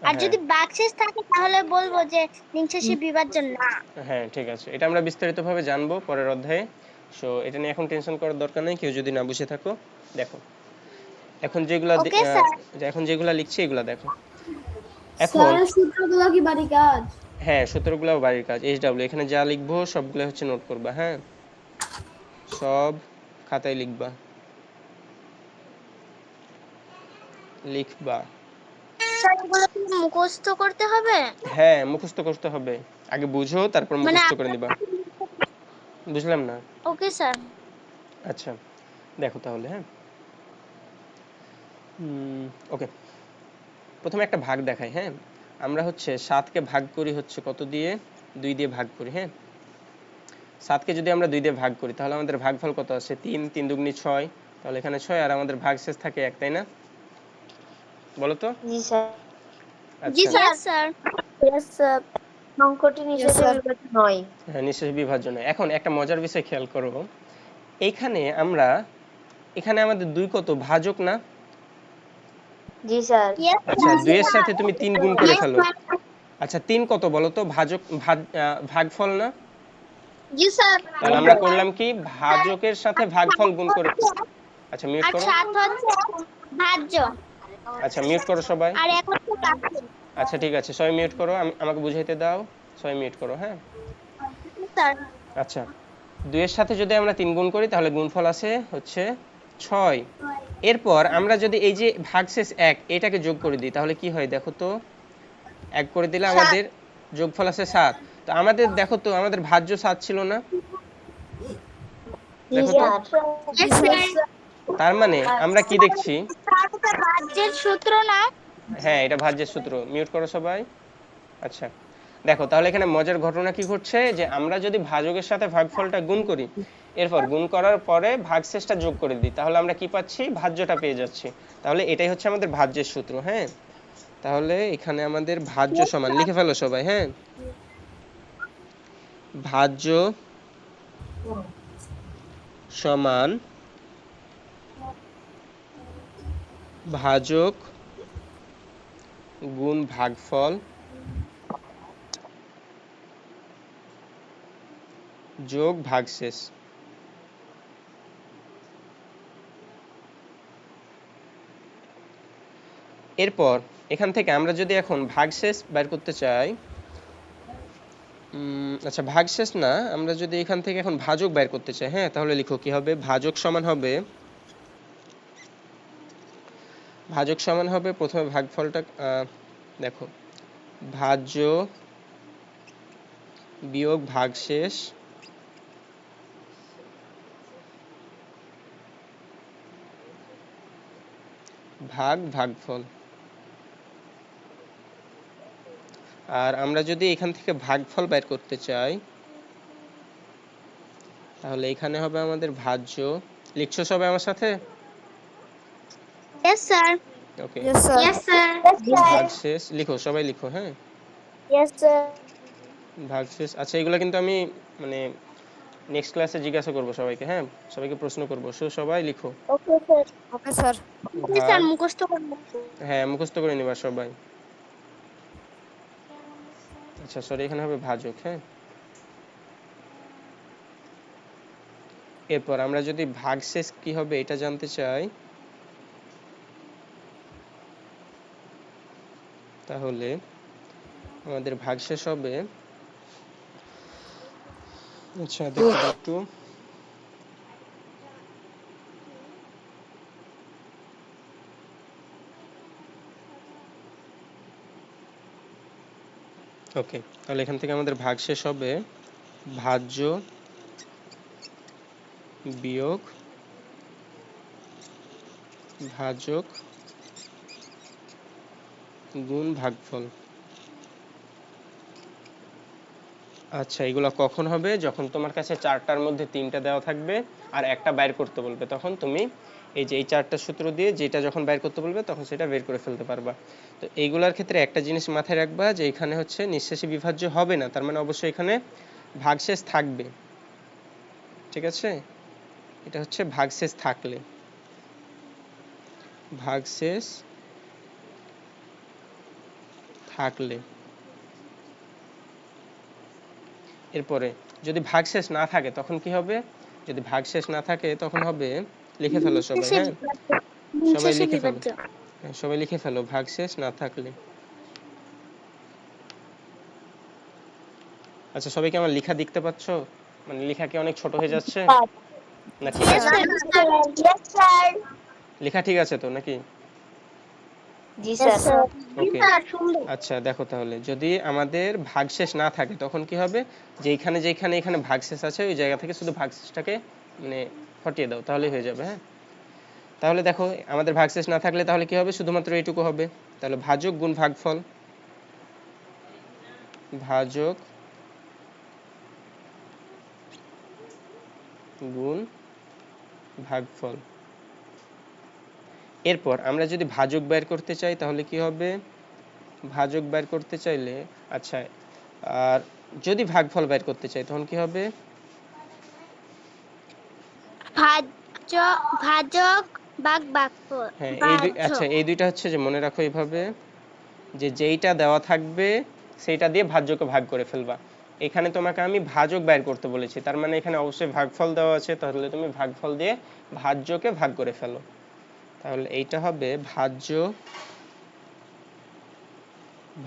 আর হ্যাঁ যদি ভাগশেষ থাকে তাহলে বলবো যে নিঃশেষে বিভাজ্য না। হ্যাঁ ঠিক আছে, এটা আমরা বিস্তারিতভাবে জানবো পরের অধ্যায়ে। সো এটা নিয়ে এখন টেনশন করার দরকার নেই, কেউ যদি না বুঝে থাকো। দেখো এখন ওকে স্যার। এখন যেগুলা লিখছি এগুলা দেখো। এখন স্যার সূত্রগুলো কি বাড়ি কাজ? হ্যাঁ সূত্রগুলো বাড়ির কাজ, HW এখানে যা লিখবো সবগুলো হচ্ছে নোট করবা, হ্যাঁ সব খাতায় লিখবা লিখবা। স্যার এগুলো কি মুখস্থ করতে হবে? হ্যাঁ মুখস্থ করতে হবে, আগে বুঝো তারপর মানে মুখস্থ করে নিবা। বুঝলাম না। ওকে স্যার। আচ্ছা দেখো তাহলে, হ্যাঁ ওকে, প্রথমে একটা ভাগ দেখাই। হ্যাঁ আমরা হচ্ছে 7কে ভাগ করি হচ্ছে কত দিয়ে, 2 দিয়ে ভাগ করি। হ্যাঁ 7কে যদি আমরা 2 দিয়ে ভাগ করি তাহলে আমাদের ভাগফল কত আসে, 3, 3 দুগুনি 6, তাহলে এখানে 6 আর আমাদের ভাগশেষ থাকে 1, তাই না? বলো তো। জি স্যার। জি আচ্ছা স্যার। Yes sir. অঙ্কটি নিঃশেষে বিভাজ্য নয়। হ্যাঁ নিঃশেষ বিভাজ্য নয়। এখন একটা মজার বিষয় খেয়াল করো, এইখানে আমরা এখানে আমাদের 2 কত ভাজক না? জি স্যার। আচ্ছা 2 এর সাথে তুমি 3 গুণ করে ফেলো। আচ্ছা 3 কত বলো তো, ভাগফল না? জি স্যার। তাহলে আমরা করলাম কি, ভাজকের সাথে ভাগফল গুণ করে। আচ্ছা মিউট আর করো। 7 হচ্ছে ভাজ্য। আচ্ছা মিউট করো সবাই। আর 1 হচ্ছে ভাজ্য। আচ্ছা ঠিক আছে সবাই মিউট করো, আমাকে বুঝাইতে দাও। সবাই মিউট করো, হ্যাঁ স্যার আচ্ছা 2 এর সাথে যদি আমরা 3 গুণ করি তাহলে গুণফল আসে হচ্ছে 6। এরপর আমরা যদি এই যে ভাগশেষ 1 এটাকে যোগ করে দিই তাহলে কি হয় দেখো তো, 1 করে দিলে আমাদের যোগফল আসে 7। তো আমাদের দেখো তো আমাদের ভাজ্য 7 ছিল না? দেখো তো, জি স্যার। তার মানে আমরা কি দেখছি, এটা ভাজ্যের সূত্র না? হ্যাঁ এটা ভাজ্যের সূত্র। মিউট করো সবাই। আচ্ছা দেখো তাহলে এখানে মজার ঘটনা কি ঘটছে, যে আমরা যদি ভাজকের সাথে ভাগফলটা গুণ করি, এরপর গুণ করার পরে ভাগশেষটা যোগ করে দিই তাহলে আমরা কি পাচ্ছি, ভাজ্যটা পেয়ে যাচ্ছি। তাহলে এটাই হচ্ছে আমাদের ভাজ্যের সূত্র। হ্যাঁ তাহলে এখানে আমাদের ভাজ্য সমান লিখে ফেলো সবাই। হ্যাঁ ভাজ্য সমান ভাজক গুণ ভাগফল যোগ ভাগশেষ। এরপর এখান থেকে আমরা যদি এখন ভাগশেষ বের করতে চাই, আচ্ছা ভাগশেষ না, আমরা যদি এখান থেকে এখন ভাজক বের করতে চাই, হ্যাঁ তাহলে লিখো কি হবে, ভাজক সমান হবে প্রথমে ভাগফলটা দেখো ভাজ্য বিয়োগ ভাগশেষ ভাগফল। আর আমরা যদি এখান থেকে ভাগফল বের করতে চাই তাহলে এখানে হবে আমাদের ভাজ্য, লিখছো সবাই আমার সাথে? Yes sir. Okay yes sir. Yes sir. ভাগশেষ লিখো সবাই লিখো। হ্যাঁ ইয়েস স্যার। ভাগশেষ। আচ্ছা এগুলো কিন্তু আমি মানে নেক্সট ক্লাসে জিজ্ঞাসা করব সবাইকে, হ্যাঁ সবাইকে প্রশ্ন করব। সবাই লিখো okay sir. Okay sir. Okay sir মুখস্থ করব। হ্যাঁ মুখস্থ করে নিবা সবাই। আচ্ছা সরি এখানে হবে ভাজক। হ্যাঁ এরপর আমরা যদি ভাগশেষ কি হবে এটা জানতে চাই তাহলে আমাদের ভাগশেষ হবে, আচ্ছা দেখো একটু, ওকে তাহলে এখান থেকে আমাদের ভাগশেষ হবে ভাজ্য বিয়োগ ভাজক গুণ ভাগফল। আচ্ছা এগুলো কখন হবে, যখন তোমার কাছে 4টার মধ্যে 3টা দেওয়া থাকবে আর একটা বাইর করতে বলবে, তখন তুমি এই যে এই 4টা সূত্র দিয়ে যেটা যখন বাইর করতে বলবে তখন সেটা বের করে ফেলতে পারবা। তো এইগুলোর ক্ষেত্রে একটা জিনিস মাথায় রাখবা যে এখানে হচ্ছে নিঃশেষে বিভাজ্য হবে না, তার মানে অবশ্যই এখানে ভাগশেষ থাকবে। ঠিক আছে, এটা হচ্ছে ভাগশেষ থাকলে, ভাগশেষ থাকলে। এরপরে যদি ভাগশেষ না থাকে তখন কি হবে? যদি ভাগশেষ না থাকে তখন হবে, লিখে ফেলো সবাই, হ্যাঁ সবাই লিখে ফেলো, সবাই লিখে ফেলো ভাগশেষ না থাকলে। আচ্ছা সবাই কি আমার লেখা দেখতে পাচ্ছ? মানে লেখা কি অনেক ছোট হয়ে যাচ্ছে না ঠিক আছে? Yes, sir. লেখা ঠিক আছে তো নাকি? জি স্যার। ওকে। আচ্ছা দেখো তাহলে যদি আমাদের ভাগশেষ না থাকে তখন কি হবে, যে এখানে যেখানে এখানে ভাগশেষ আছে ওই জায়গা থেকে শুধু ভাগশেষটাকে মানে হটিয়ে দাও তাহলেই হয়ে যাবে। হ্যাঁ তাহলে দেখো আমাদের ভাগশেষ না থাকলে তাহলে কি হবে, শুধুমাত্র এইটুকু হবে। তাহলে ভাজক গুণ ভাগফল, ভাজক গুণ ভাগফল। এরপর আমরা যদি ভাজক বের করতে চাই তাহলে কি হবে, ভাজক বের করতে চাইলে, আচ্ছা আর যদি ভাগফল বের করতে চাই তখন কি হবে, ভাজক ভাগ ভাগফল। হ্যাঁ আচ্ছা এই দুইটা হচ্ছে যে মনে রাখো এইভাবে, যে যেইটা দেওয়া থাকবে সেইটা দিয়ে ভাজ্যকে ভাগ করে ফেলবা। এখানে তোমাকে আমি ভাজক বের করতে বলেছি, তার মানে এখানে অবশ্যই ভাগফল দেওয়া আছে, তাহলে তুমি ভাগফল দিয়ে ভাজ্যকে ভাগ করে ফেলো। তাহলে এইটা হবে ভাজ্য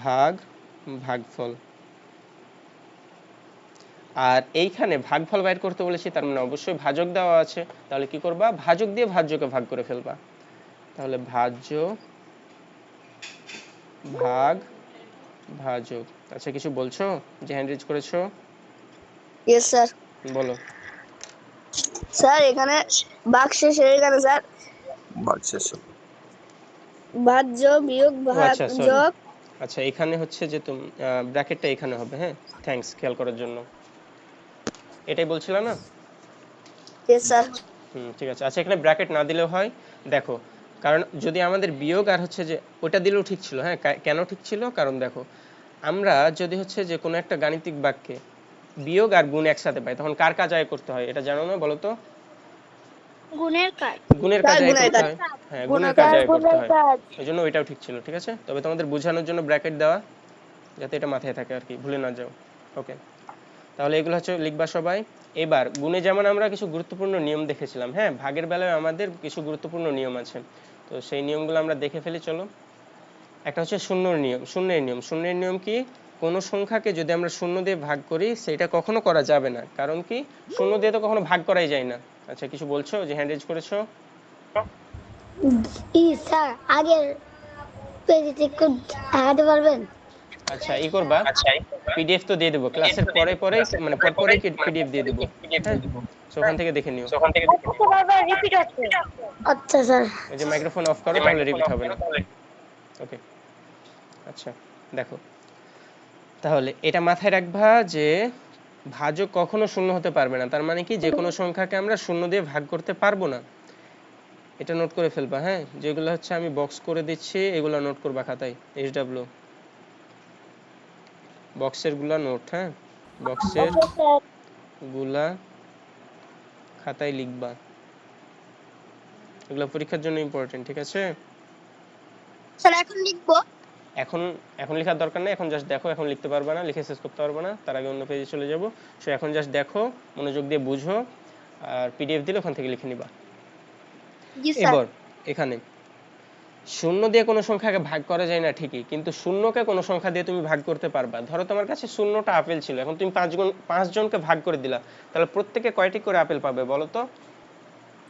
ভাগ ভাগফল। আর এইখানে ভাগফল বের করতে বলেছি, তার মানে অবশ্যই ভাজক দেওয়া আছে, তাহলে কি করবা, ভাজক দিয়ে ভাজ্যকে ভাগ করে ফেলবা। তাহলে ভাজ্য ভাগ ভাজক। আচ্ছা কিছু বলছো যে হ্যান্ড রেজ করেছো? Yes sir. বলো। স্যার এখানে ভাগশেষ এখানে স্যার ভাজ্য বিয়োগ ও আচ্ছা সরি, ভাজক। আচ্ছা এখানে হচ্ছে যে তুমি ব্র্যাকেটটা এখানে হবে। হ্যাঁ থ্যাঙ্কস খেয়াল করার জন্য, এটাই বলছিলা না? Yes sir. ঠিক আছে। আচ্ছা এখানে ব্র্যাকেট না দিলেও হয়, দেখো কারণ যদি আমাদের বিয়োগ আর হচ্ছে যে ওটা দিলেও ঠিক ছিল। হ্যাঁ কেন ঠিক ছিল, কারণ দেখো আমরা যদি হচ্ছে যে কোনো একটা গাণিতিক বাক্যে বিয়োগ আর গুণ একসাথে পাই তখন কার কাজ আয় করতে হয় এটা জানো না, বলো তো? গুণের কাজ। গুণের কাজ আয় করতে হয়। হ্যাঁ গুণের কাজ আয় করতে হয়, ওই জন্য ওইটাও ঠিক ছিল। ঠিক আছে, তবে তোমাদের বোঝানোর জন্য ব্র্যাকেট দেওয়া যাতে এটা মাথায় থাকে আর কি, ভুলে না যাও। ওকে তাহলে এগুলো হচ্ছে লিখবা সবাই। এবার গুণে যেমন আমরা কিছু গুরুত্বপূর্ণ নিয়ম দেখেছিলাম, হ্যাঁ ভাগের বেলায় আমাদের কিছু গুরুত্বপূর্ণ নিয়ম আছে, তো সেই নিয়মগুলো আমরা দেখে ফেলি চলো। একটা হচ্ছে শূন্যর নিয়ম। শূন্যের নিয়ম কি, কোনো সংখ্যাকে যদি আমরা শূন্য দিয়ে ভাগ করি সেটা কখনো করা যাবে না, কারণ কি শূন্য দিয়ে তো কখনো ভাগ করাই যায় না। আচ্ছা কিছু বলছো যে হ্যান্ড রেজ করেছো? স্যার আগের পেজে একটু দেখাতে পারবেন? আচ্ছা ই করবা, পিডিএফ তো দিয়ে দেবো ক্লাসের পরে পরে, মানে পরে পিডিএফ দিয়ে দেবো। হ্যাঁ তো ওখান থেকে দেখে নিও। রিপিট হচ্ছে। আচ্ছা স্যার। ওই যে মাইক্রোফোন অফ করো তাহলে রিপিট হবে না। ওকে আচ্ছা দেখো তাহলে এটা মাথায় রাখবা যে ভাজক কখনো শূন্য হতে পারবে না, তার মানে কি যে কোনো সংখ্যাকে আমরা শূন্য দিয়ে ভাগ করতে পারবো না, এটা নোট করে ফেলবা। হ্যাঁ যেগুলো হচ্ছে আমি বক্স করে দিচ্ছি এগুলো নোট করবা খাতায়, SW বক্সের গুলা নোট, হ্যাঁ বক্সের গুলা খাতায় লিখবা, এগুলো পরীক্ষার জন্য ইম্পর্টেন্ট। ঠিক আছে, স্যার এখন লিখবো? এখন এখন লেখার দরকার নেই, এখন জাস্ট দেখো, এখন লিখতে পারবা না, লিখে শেষ করতে পারবা না, তার আগে অন্য পেজে চলে যাব। সো এখন জাস্ট দেখো, মনোযোগ দিয়ে বুঝো, আর পিডিএফ দিলে ওখান থেকে লিখে নিবা। জি স্যার। এবার এখানে শূন্য দিয়ে কোনো সংখ্যাকে ভাগ করা যায় না ঠিকই, কিন্তু শূন্যকে কোনো সংখ্যা দিয়ে তুমি ভাগ করতে পারবা। ধরো তোমার কাছে শূন্যটা আপেল ছিল, এখন তুমি পাঁচ জনকে ভাগ করে দিলা, তাহলে প্রত্যেকে কয়টি করে আপেল পাবে বলো তো?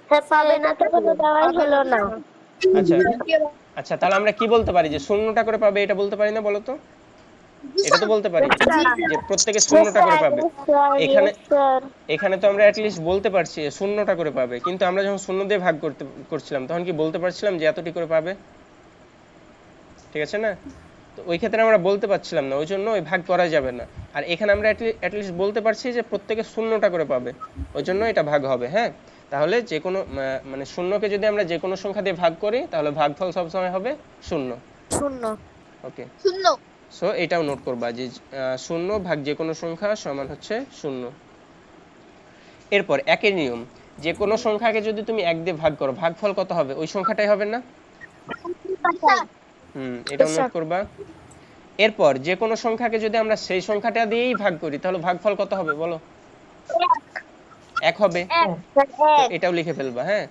পাবে না তো কোনো দেওয়াই হলো না। আচ্ছা আচ্ছা তাহলে আমরা কি বলতে পারি, যে শূন্যটা করে পাবে, এটা বলতে পারি না বলো তো? এটা তো বলতে পারি যে প্রত্যেকে শূন্যটা করে পাবে। এখানে এখানে তো আমরা অ্যাটলিস্ট বলতে পারছি শূন্যটা করে পাবে, কিন্তু আমরা যখন শূন্য দিয়ে ভাগ করছিলাম তখন কি বলতে পারছিলাম যে এতটি করে পাবে? ঠিক আছে না, তো ওই ক্ষেত্রে আমরা বলতে পারছিলাম না, ওই জন্য ওই ভাগ করা যাবে না। আর এখানে আমরা অ্যাটলিস্ট বলতে পারছি যে প্রত্যেকে শূন্যটা করে পাবে, ওই জন্য এটা ভাগ হবে। হ্যাঁ তাহলে যে কোনো মানে শূন্যকে যদি আমরা যে কোনো সংখ্যা দিয়ে ভাগ করি তাহলে ভাগফল সবসময় হবে শূন্য। শূন্য। ওকে শূন্য। সো এটাও নোট করবা যে শূন্য ভাগ যে কোনো সংখ্যা সমান হচ্ছে শূন্য। এরপর একের নিয়ম, যে কোনো সংখ্যাকে যদি তুমি 1 দিয়ে ভাগ করো, ভাগফল কত হবে? ওই সংখ্যাটাই হবে না? এটাও নোট করবা। এরপর যে কোনো সংখ্যাকে যদি আমরা সেই সংখ্যাটা দিয়েই ভাগ করি, তাহলে ভাগফল কত হবে বলো? 1 হবে। তো এটাও লিখে ফেলবা, হ্যাঁ।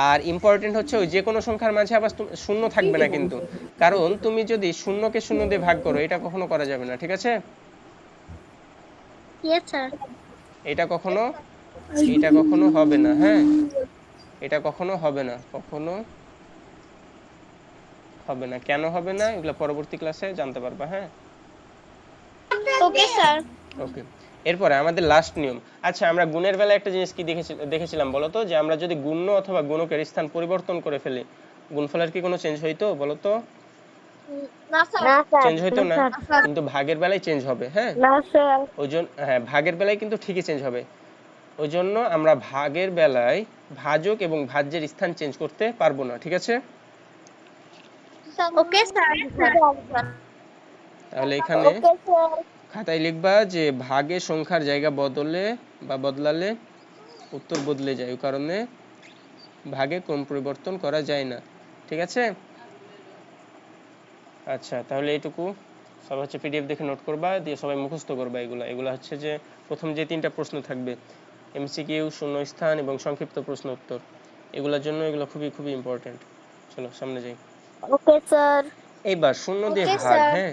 আর ইম্পর্টেন্ট হচ্ছে ওই যে কোনো সংখ্যার মাঝে আবার শূন্য থাকবে না কিন্তু, কারণ তুমি যদি শূন্যকে শূন্য দিয়ে ভাগ করো, এটা কখনো করা যাবে না, ঠিক আছে? Yes sir. এটা কখনো হবে না, হ্যাঁ। এটা কখনো হবে না, কখনো হবে না। কেন হবে না এগুলো পরবর্তী ক্লাসে জানতে পারবা, হ্যাঁ। Okay sir. ওকে, এরপরে আমাদের লাস্ট নিয়ম। আচ্ছা, আমরা গুণের বেলায় একটা জিনিস কি দেখেছিলাম বলো তো, যে আমরা যদি গুণ্য অথবা গুণকের স্থান পরিবর্তন করে ফেলি, গুণফলের কি কোনো চেঞ্জ হইতো বলো তো? না স্যার। চেঞ্জ হইতো না, কিন্তু ভাগের বেলায় চেঞ্জ হবে, হ্যাঁ। ওই জন্য হ্যাঁ, ভাগের বেলায় কিন্তু ঠিকই চেঞ্জ হবে। ওই জন্য আমরা ভাগের বেলায় ভাজক এবং ভাজ্যের স্থান চেঞ্জ করতে পারবো না, ঠিক আছে? Okay sir. তাহলে এখানে খাতায় লিখবা যে ভাগে সংখ্যার জায়গা বদলালে উত্তর বদলে যায়, ওই কারণে ভাগে ক্রম পরিবর্তন করা যায় না, ঠিক আছে? আচ্ছা, তাহলে এইটুকু। সব হচ্ছে পিডিএফ দেখে নোট করবা, দিয়ে সবাই মুখস্থ করবা। এগুলা হচ্ছে যে প্রথম যে 3টা প্রশ্ন থাকবে, এমসিকিউ, শূন্যস্থান এবং সংক্ষিপ্ত প্রশ্ন উত্তর, এগুলোর জন্য এগুলো খুবই খুবই ইম্পর্টেন্ট। চলো সামনে যাই। Okay sir. এইবার শূন্য দিয়ে ওকে ভাগ, স্যার। হ্যাঁ।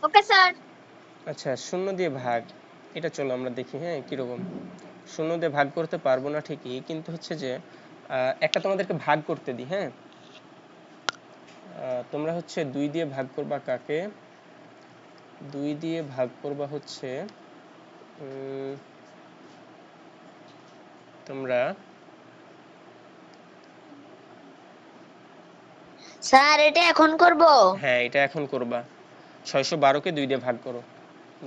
ওকে স্যার। আচ্ছা, শূন্য দিয়ে ভাগ, এটা চলো আমরা দেখি, হ্যাঁ, কিরকম। শূন্য দিয়ে ভাগ করতে পারবো না ঠিকই, কিন্তু হচ্ছে যে একটা তোমাদেরকে ভাগ করতে দিই, হ্যাঁ। তোমরা হচ্ছে 2 দিয়ে ভাগ করবা কাকে? 2 দিয়ে ভাগ করবা হচ্ছে তোমরা স্যার এটা এখন করব? হ্যাঁ, এটা এখন করবা। 612কে 2 দিয়ে ভাগ করো,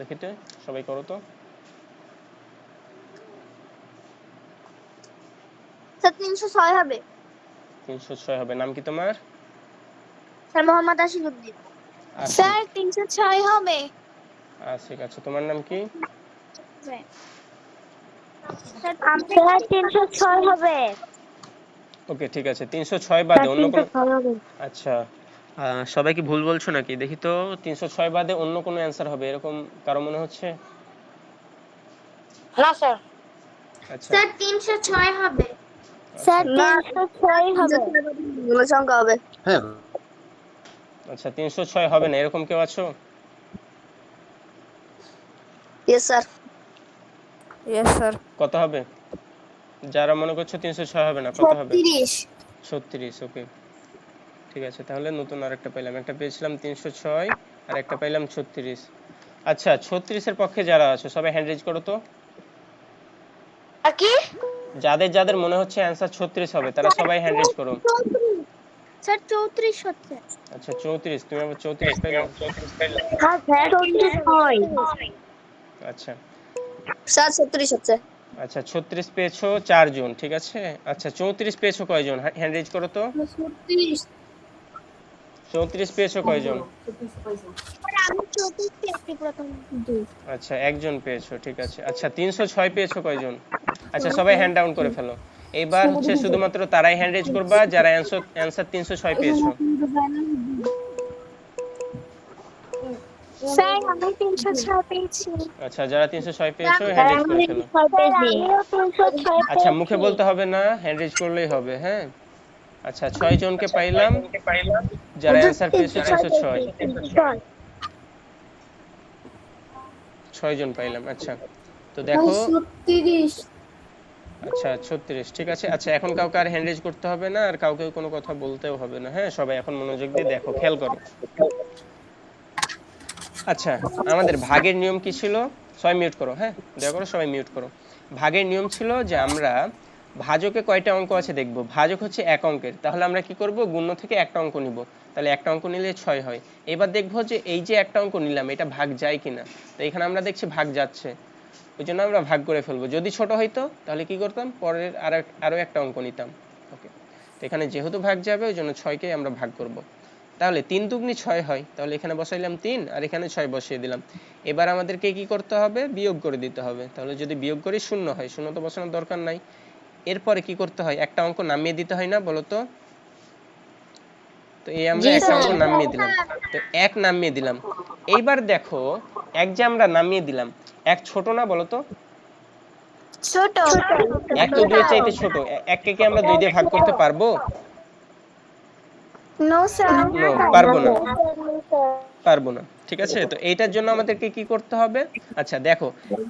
দেখিতে সবাই করো তো। স্যার 306 হবে। 306 হবে। নাম কি তোমার? স্যার মোহাম্মদ আশিকুদ্দিন। স্যার 306 হবে। আশিক। আচ্ছা, তোমার নাম কি? স্যার 306 হবে। ওকে, ঠিক আছে। 306 বাদে অন্য কোনো, আচ্ছা, সবাই কি ভুল বলছো নাকি? দেখি তো, 306 বাদে অন্য কোনো অ্যান্সার হবে এরকম কারো মনে হচ্ছে? না স্যার। আচ্ছা, স্যার 306 হবে। স্যার 306 হবে। সংখ্যা হবে। হ্যাঁ আচ্ছা, 306 হবে না এরকম কেউ আছো? Yes sir. Yes sir. কত হবে যারা মনে করছো 306 হবে না? কত হবে? 36। 36। ওকে, ঠিক আছে। তাহলে নতুন আরেকটা পেলাম, একটা পেয়েছিলাম 306 আর একটা পাইলাম 36। আচ্ছা, 36 এর পক্ষে যারা আছো সবাই হ্যান্ড রেজ করো তো। আর কি? যাদের যাদের মনে হচ্ছে অ্যানসার 36 হবে তারা সবাই হ্যান্ড রেজ করো। স্যার 34 হচ্ছে। আচ্ছা, 34। তুমি আবার 34 পাইলে? হ্যাঁ স্যার 34। আচ্ছা স্যার 36 হচ্ছে। আচ্ছা, 36 পেয়েছো 4 জন, ঠিক আছে। আচ্ছা, 34 পেয়েছো কয়জন? হ্যান্ড রেজ করো তো। 36। 34 পেয়েছো কয়জন? আমি 34 পেয়েছি প্রথম। আচ্ছা, একজন পেয়েছো, ঠিক আছে। আচ্ছা, 306 পেয়েছো কয়জন? আচ্ছা, সবাই হ্যান্ড ডাউন করে ফেলো। এবার হচ্ছে শুধুমাত্র তারাই হ্যান্ড রেজ করবা যারা অ্যানসার 306 পেয়েছো। স্যার আমি 306 পেয়েছি। আচ্ছা, যারা 306 পেয়েছো হ্যান্ড রেজ করে ফেলো। আমিও 306 আচ্ছা, মুখে বলতে হবে না, হ্যান্ড রেজ করলেই হবে, হ্যাঁ। আচ্ছা, 6 জনকে পাইলাম যারা অ্যানসার পেয়েছো 306। 6 জন পাইলাম। আচ্ছা, তো দেখো। 36। আচ্ছা, 36, ঠিক আছে। আচ্ছা, এখন কাউকে আর হ্যান্ড রেজ করতে হবে না, আর কাউকে কোনো কথা বলতেও হবে না, হ্যাঁ। সবাই এখন মনোযোগ দিয়ে দেখো, খেয়াল করো। আচ্ছা, আমাদের ভাগের নিয়ম কি ছিল? সবাই মিউট করো, হ্যাঁ, দয়া করে সবাই মিউট করো। ভাগের নিয়ম ছিল যে আমরা ভাজকে কয়টা অঙ্ক আছে দেখব। ভাজক হচ্ছে 1 অঙ্কের, তাহলে আমরা কি করব? গুণ্য থেকে একটা অঙ্ক নিব, তাহলে একটা অঙ্ক নিলে 6 হয়। এবার দেখবো যে এই যে একটা অঙ্ক নিলাম এটা ভাগ যায় কিনা। তো এখানে আমরা দেখছি ভাগ যাচ্ছে, ওই জন্য আমরা ভাগ করে ফেলবো। যদি ছোট হইতো তাহলে কি করতাম? পরের আরো একটা অঙ্ক নিতাম। ওকে, তো এখানে যেহেতু ভাগ যাবে ওই জন্য 6কে আমরা ভাগ করব। তাহলে 3 দুগুনি 6 হয়, তাহলে এখানে বসাইলাম 3 আর এখানে 6 বসিয়ে দিলাম। এবার আমাদেরকে কি করতে হবে, বিয়োগ করে দিতে হবে। তাহলে যদি বিয়োগ করি 0 হয়, 0 তো বসানোর দরকার নাই। এরপরে কি করতে হয়, একটা অঙ্ক নামিয়ে দিতে হয় না বলো তো? তো এই আমরা একটা অঙ্ক নামিয়ে দিলাম, তো 1 নামিয়ে দিলাম। এইবার দেখো 1 যে আমরা নামিয়ে দিলাম, 1 ছোট না বলো তো? ছোট 1 তো 2 এর চাইতে ছোট, 1 কে কি আমরা 2 দিয়ে ভাগ করতে পারবো? নো স্যার নো, পারবো না, পারবো না। ঠিক আছে, তো এইটার জন্য আমাদেরকে কি করতে হবে? আচ্ছা দেখো,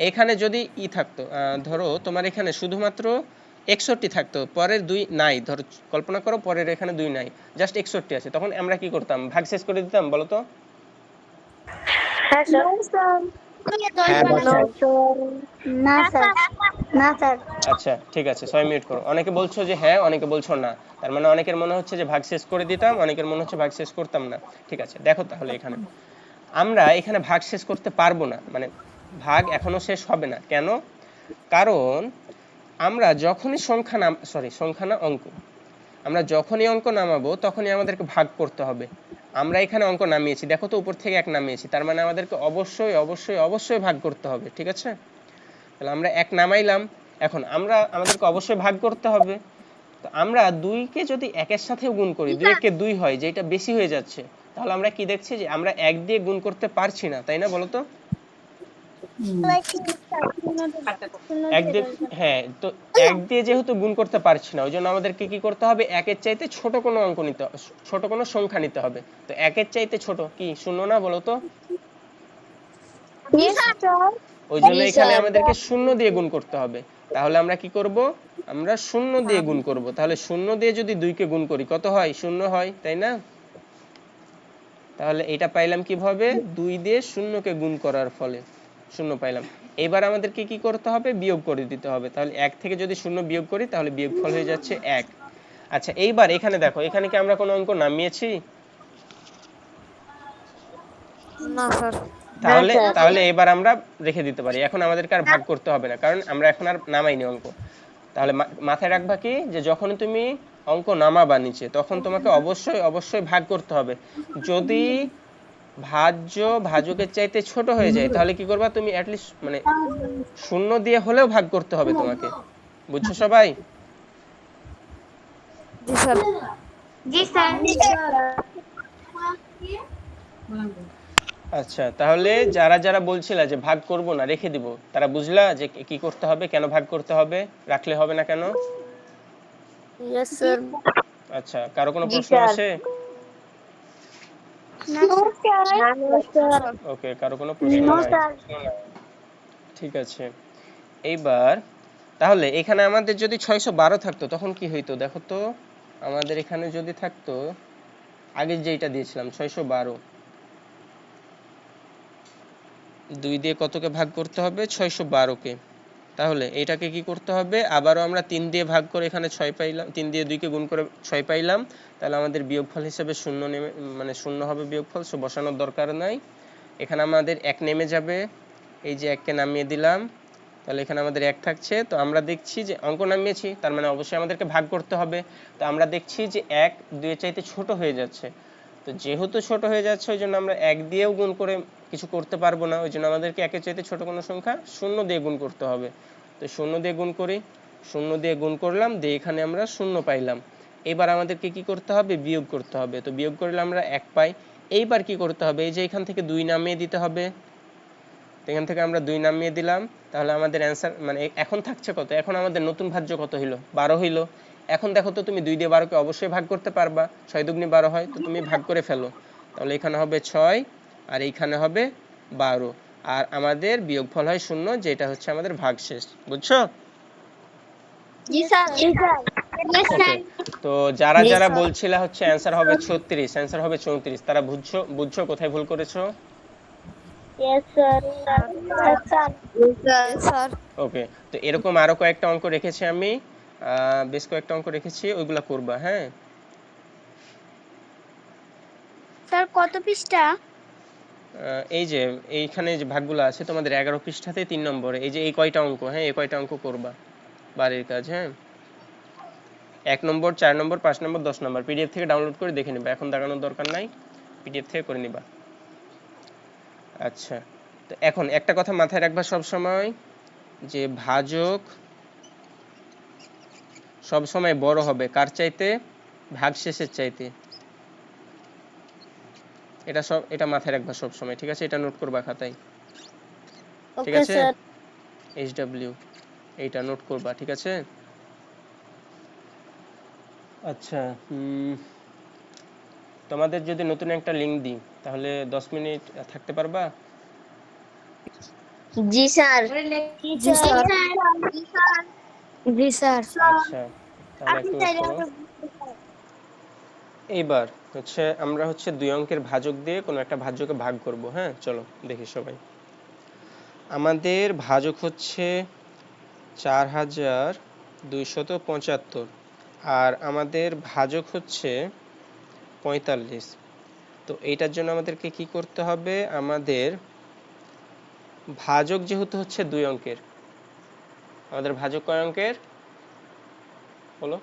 এখানে যদি থাকতো, ধরো তোমার এখানে শুধুমাত্র 61 থাকতো, পরের 2 নাই, ধরো কল্পনা করো পরের এখানে 2 নাই, জাস্ট 61 আছে, তখন আমরা কি করতাম, ভাগ শেষ করে দিতাম বলো তো? হ্যাঁ স্যার হ্যাঁ বলছো। না স্যার না স্যার আচ্ছা ঠিক আছে, 6 মিনিট করো। অনেকে বলছো যে হ্যাঁ, অনেকে বলছো না, তার মানে অনেকের মনে হচ্ছে যে ভাগ শেষ করে দিতাম, অনেকের মনে হচ্ছে ভাগ শেষ করতাম না। ঠিক আছে, দেখো তাহলে এখানে আমরা এখানে ভাগ শেষ করতে পারবো না, মানে ভাগ এখনো শেষ হবে না। কেন? কারণ আমরা যখনই সংখ্যা না অঙ্ক, আমরা যখনই অঙ্ক নামাবো তখনই আমাদেরকে ভাগ করতে হবে। আমরা এখানে অঙ্ক নামিয়েছি, দেখো তো উপর থেকে 1 নামিয়েছি, তার মানে আমাদেরকে অবশ্যই অবশ্যই অবশ্যই ভাগ করতে হবে। ঠিক আছে, তাহলে আমরা 1 নামাইলাম, এখন আমাদেরকে অবশ্যই ভাগ করতে হবে। তো আমরা 2 কে যদি 1 এর সাথেও গুণ করি, 2 কে 2 হয়, যেটা বেশি হয়ে যাচ্ছে, তাহলে আমরা কি দেখছি যে আমরা 1 দিয়ে গুণ করতে পারছি না, তাই না বলো তো? 1 দিয়ে, হ্যাঁ, তো 1 দিয়ে যেহেতু গুণ করতে পারছি না, ওই জন্য আমাদেরকে কি করতে হবে, 1 এর চাইতে ছোট কোনো অঙ্ক নিতে, ছোট কোনো সংখ্যা নিতে হবে। তো 1 এর চাইতে ছোট কি 0 না বলো তো? ওই জন্য এখানে আমাদেরকে 0 দিয়ে গুণ করতে হবে। তাহলে আমরা কি করব, আমরা 0 দিয়ে গুণ করব। তাহলে 0 দিয়ে যদি 2 কে গুণ করি কত হয়, 0 হয়, তাই না? তাহলে এটা পাইলাম কিভাবে, 2 দিয়ে 0 কে গুণ করার ফলে 0 পাইলাম। এবার আমাদেরকে কি করতে হবে, বিয়োগ করে দিতে হবে। তাহলে 1 থেকে যদি 0 বিয়োগ করি তাহলে বিয়োগফল হয়ে যাচ্ছে 1। আচ্ছা এইবার এখানে দেখো, এখানে কি আমরা কোনো অঙ্ক নামিয়েছি? না স্যার। তাহলে তাহলে এবার আমরা রেখে দিতে পারি, এখন আমাদেরকে আর ভাগ করতে হবে না, কারণ আমরা এখন আর নামাইনি অঙ্ক। তাহলে মাথায় রাখবা কি, যে যখন তুমি অঙ্ক নামাবা নিচে, তখন তোমাকে অবশ্যই অবশ্যই ভাগ করতে হবে। যদি ভাজ্য ভাজকের চাইতে ছোট হয়ে যায়, তাহলে কি করবা তুমি, অ্যাটলিস্ট মানে 0 দিয়ে হলেও ভাগ করতে হবে তোমাকে। বুঝছো সবাই? জি স্যার। জি স্যার আচ্ছা তাহলে যারা যারা বলছিলা যে ভাগ করব না, রেখে দিব, তারা বুঝলা যে কি করতে হবে, কেন ভাগ করতে হবে, রাখলে হবে না কেন? Yes sir. আচ্ছা, কারো কোনো জি প্রশ্ন স্যার আছে? ওকে, কারো কোনো প্রশ্ন নো নাই? স্যার ঠিক আছে, এইবার তাহলে এখানে আমাদের যদি 612 থাকতো তখন কি হইতো দেখো তো। আমাদের এখানে যদি থাকতো, আগে যেটা দিয়েছিলাম 612, 2 দিয়ে কতকে ভাগ করতে হবে, 612 কে। তাহলে এটাকে কি করতে হবে, আবারও আমরা 3 দিয়ে ভাগ করে এখানে 6 পাইলাম, 3 দিয়ে 2 কে গুণ করে 6 পাইলাম। তাহলে আমাদের বিয়োগফল হিসেবে 0 নেমে, মানে 0 হবে বিয়োগফল, সো বসানোর দরকার নাই। এখানে আমাদের 1 নেমে যাবে, এই যে 1 কে নামিয়ে দিলাম, তাহলে এখানে আমাদের 1 থাকছে। তো আমরা দেখছি যে অঙ্ক নামিয়েছি, তার মানে অবশ্যই আমাদেরকে ভাগ করতে হবে। তো আমরা দেখছি যে 1 2 এর চাইতে ছোট হয়ে যাচ্ছে, তো যেহেতু ছোট হয়ে যাচ্ছে ওই জন্য আমরা 1 দিয়েও গুণ করে কিছু করতে পারবো না, ওই জন্য আমাদেরকে 1 এর চাইতে ছোট কোনো সংখ্যা 0 দিয়ে গুণ করতে হবে। তো 0 দিয়ে গুণ করি, 0 দিয়ে গুণ করলাম, দিয়ে এখানে আমরা 0 পাইলাম। এবার আমাদেরকে কি করতে হবে, বিয়োগ করতে হবে। তো বিয়োগ করলে আমরা 1 পাই। এইবার কি করতে হবে, এই যে এখান থেকে 2 নামিয়ে দিতে হবে। তো এখান থেকে আমরা 2 নামিয়ে দিলাম, তাহলে আমাদের অ্যান্সার মানে এখন থাকছে কত, এখন আমাদের নতুন ভাজ্য কত হইলো, 12 হইলো। এখন দেখো তো তুমি 2 দিয়ে 12 কে অবশ্যই ভাগ করতে পারবা, 6 দুগুনি 12 হয়, তো তুমি ভাগ করে ফেলো। তাহলে এখানে হবে 6 আর এইখানে হবে 12, আর আমাদের বিয়োগফল হয় 0, যেটা হচ্ছে আমাদের ভাগশেষ। বুঝছো? জি স্যার ওকে, তো যারা যারা বলছিলা হচ্ছে অ্যান্সার হবে 36, অ্যান্সার হবে 34, তারা বুঝছো বুঝছো কোথায় ভুল করেছো? Yes sir. Yes sir. Okay, তো এরকম আরো কয়েকটা অঙ্ক রেখেছি আমি, বেশ কয়েকটা অঙ্ক রেখেছি, ওইগুলা করবা। হ্যাঁ, স্যার কত পৃষ্ঠা? এই যে এইখানে যে ভাগগুলো আছে তোমাদের 11 পৃষ্ঠাতে 3 নম্বরে, এই যে এই কয়টা অঙ্ক, হ্যাঁ এই কয়টা অঙ্ক করবা বাড়ির কাজ। হ্যাঁ, 1 নম্বর 4 নম্বর 5 নম্বর 10 নম্বর পিডিএফ থেকে ডাউনলোড করে দেখে নিবা, এখন দেখানোর দরকার নাই, পিডিএফ থেকে করে নিবা। আচ্ছা, তো এখন একটা কথা মাথায় রাখবা সব সময়, যে ভাজক সব সময় বড় হবে কার চাইতে? ভাগশেষের চাইতে। এটা মাথায় রাখবা সব সময়, ঠিক আছে? এটা নোট করবা খাতায়, ঠিক ওকে আছে? স্যার। HW এইটা নোট করবা, ঠিক আছে? আচ্ছা, তোমাদের যদি নতুন একটা লিংক দিই তাহলে 10 মিনিট থাকতে পারবা? জি স্যার। জি স্যার। জি স্যার। আচ্ছা, তাহলে একটু ওয়েট করো। এইবার আমরা দুই অঙ্কের ভাজক দিয়ে কোনো একটা ভাজ্যকে ভাগ করব। হ্যাঁ, চলো দেখি সবাই। আমাদের ভাজক হচ্ছে 4275 আর আমাদের ভাজক হচ্ছে 45। তো এইটার জন্য আমাদেরকে কি করতে হবে? আমাদের ভাজক যেহেতু হচ্ছে দুই অঙ্কের, আমাদের ভাজক কয় অঙ্কের বলো?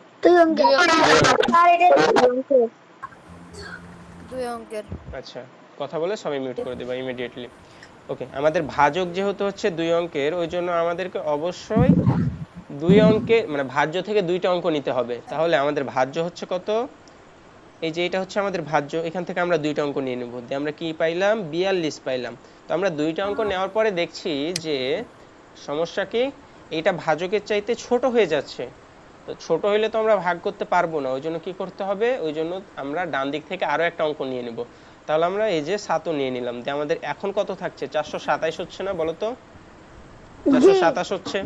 দুই অঙ্কের। আচ্ছা, কথা বলে সবাই মিউট করে দেবা ইমিডিয়েটলি। ওকে, আমাদের ভাজক যেহেতু হচ্ছে দুই অঙ্কের, ওই জন্য আমাদেরকে অবশ্যই দুই অঙ্কে মানে ভাজ্য থেকে দুইটা অঙ্ক নিতে হবে। তাহলে আমাদের ভাজ্য হচ্ছে কত? এই যে এটা হচ্ছে আমাদের ভাজ্য, এখান থেকে আমরা দুইটা অঙ্ক নিয়ে নেব। আমরা কি পাইলাম? 42 পাইলাম। তো আমরা দুইটা অঙ্ক নেওয়ার পরে দেখছি যে সমস্যা কি, এটা ভাজকের চাইতে ছোট হয়ে যাচ্ছে। তো ছোট হইলে তো আমরা ভাগ করতে পারবো না, ওই জন্য কি করতে হবে? ওই জন্য আমরা ডান দিক থেকে আরো একটা অঙ্ক নিয়ে নেব। তাহলে আমরা এই যে 7ও নিয়ে নিলাম। যে আমাদের এখন কত থাকছে? 427 হচ্ছে না বলো তো? 427 হচ্ছে।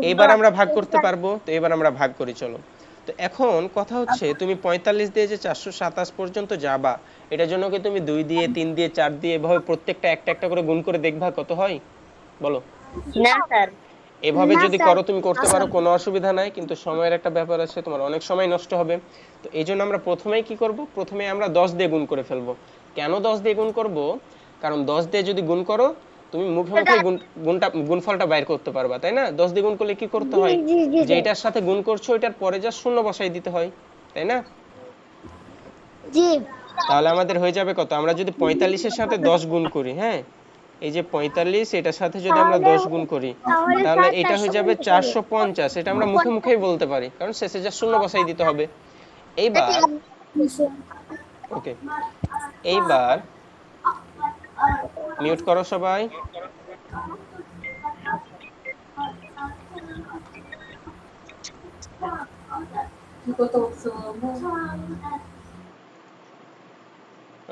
এইবার আমরা ভাগ করতে পারবো। তো এবার আমরা ভাগ করি, চলো। তো এখন কথা হচ্ছে, তুমি 45 দিয়ে যে 427 পর্যন্ত যাবা, এটার জন্য কি তুমি 2 দিয়ে 3 দিয়ে 4 দিয়ে এভাবে প্রত্যেকটা একটা একটা করে গুণ করে দেখবা কত হয়? বলো। না স্যার। এভাবে যদি করো তুমি করতে পারো, কোনো অসুবিধা নাই, কিন্তু সময়ের একটা ব্যাপার আছে, তোমার অনেক সময় নষ্ট হবে। তো এই জন্য আমরা প্রথমেই কি করব? প্রথমে আমরা 10 দিয়ে গুণ করে ফেলবো। কেন 10 দিয়ে গুণ করব? কারণ 10 দিয়ে যদি গুণ করো তুমি মুখে মুখে গুণফলটা বাইর করতে পারবা, তাই না? 10 দিয়ে গুণ করলে কি করতে হয়? যে এটার সাথে গুণ করছো এটার পরে যা শূন্য বসাই দিতে হয়, তাই না? জি। তাহলে আমাদের হয়ে যাবে কত? আমরা যদি 45 এর সাথে 10 গুণ করি, হ্যাঁ, এই যে 45 এটার সাথে যদি আমরা 10 গুণ করি, তাহলে এটা হয়ে যাবে 450। এটা আমরা মুখে মুখেই বলতে পারি, কারণ শেষে যা শূন্য বসাই দিতে হবে। এইবার ওকে, এইবার মিউট করো সবাই।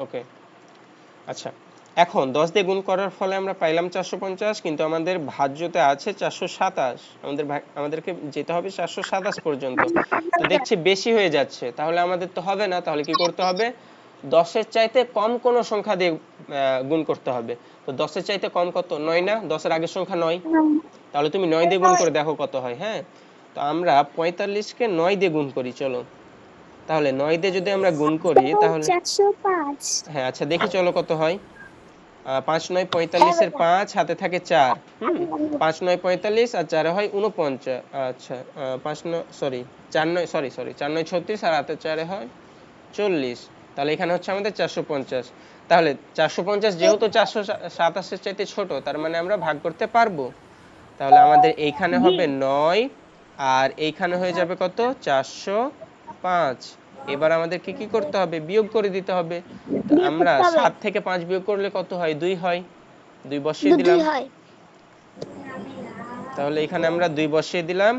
ওকে, আচ্ছা, এখন 10 দিয়ে গুণ করার ফলে আমরা পাইলাম 450, কিন্তু আমাদের ভাজ্যতে আছে 427। আমাদেরকে যেতে হবে 427 পর্যন্ত। তো দেখছি বেশি হয়ে যাচ্ছে, তাহলে আমাদের তো হবে না। তাহলে কি করতে হবে? 10 এর চাইতে কম কোন সংখ্যা দিয়ে গুণ করতে হবে। তো 10 এর চাইতে কম কত? 9 না? 10 এর আগের সংখ্যা 9। তাহলে তুমি 9 দিয়ে গুণ করে দেখো কত হয়। হ্যাঁ, তো আমরা 45 কে 9 দিয়ে গুণ করি, চলো। তাহলে 9 দিয়ে যদি আমরা গুণ করি তাহলে 405। হ্যাঁ, আচ্ছা দেখি চলো কত হয়। 5 9 45 এর 5 হাতে থাকে 4। 5 9 45 আর 4 হয় 49। আচ্ছা 5 9 সরি 4 9 সরি 4 9 36 আর হাতে 4 হয় 40। তাহলে এখানে হচ্ছে আমাদের 450। তাহলে 450 যেহেতু 427 এর চাইতে ছোট, তার মানে আমরা ভাগ করতে পারবো। তাহলে আমাদের এইখানে হবে 9 আর এইখানে হয়ে যাবে কত? 405। এবার আমাদেরকে কি করতে হবে? বিয়োগ করে দিতে হবে। তো আমরা 7 থেকে 5 বিয়োগ করলে কত হয়? 2 হয়। 2 বসিয়ে দিলাম। তাহলে এখানে আমরা 2 বসিয়ে দিলাম।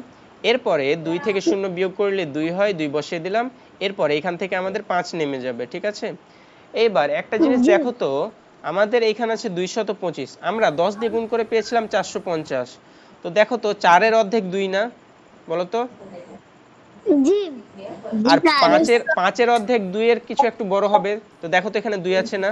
এরপরে 2 থেকে 0 বিয়োগ করলে 2 হয়, 2 বসিয়ে দিলাম। এরপরে এখান থেকে আমাদের 5 নেমে যাবে, ঠিক আছে? এইবার একটা জিনিস দেখো তো, আমাদের এইখানে আছে 225, আমরা 10 দিয়ে গুণ করে পেয়েছিলাম 450। তো দেখো তো 4 এর অর্ধেক 2 না? বলো তো। জি। আর 5 এর অর্ধেক 2 এর কিছু একটু বড় হবে। তো দেখো তো এখানে 2 আছে না?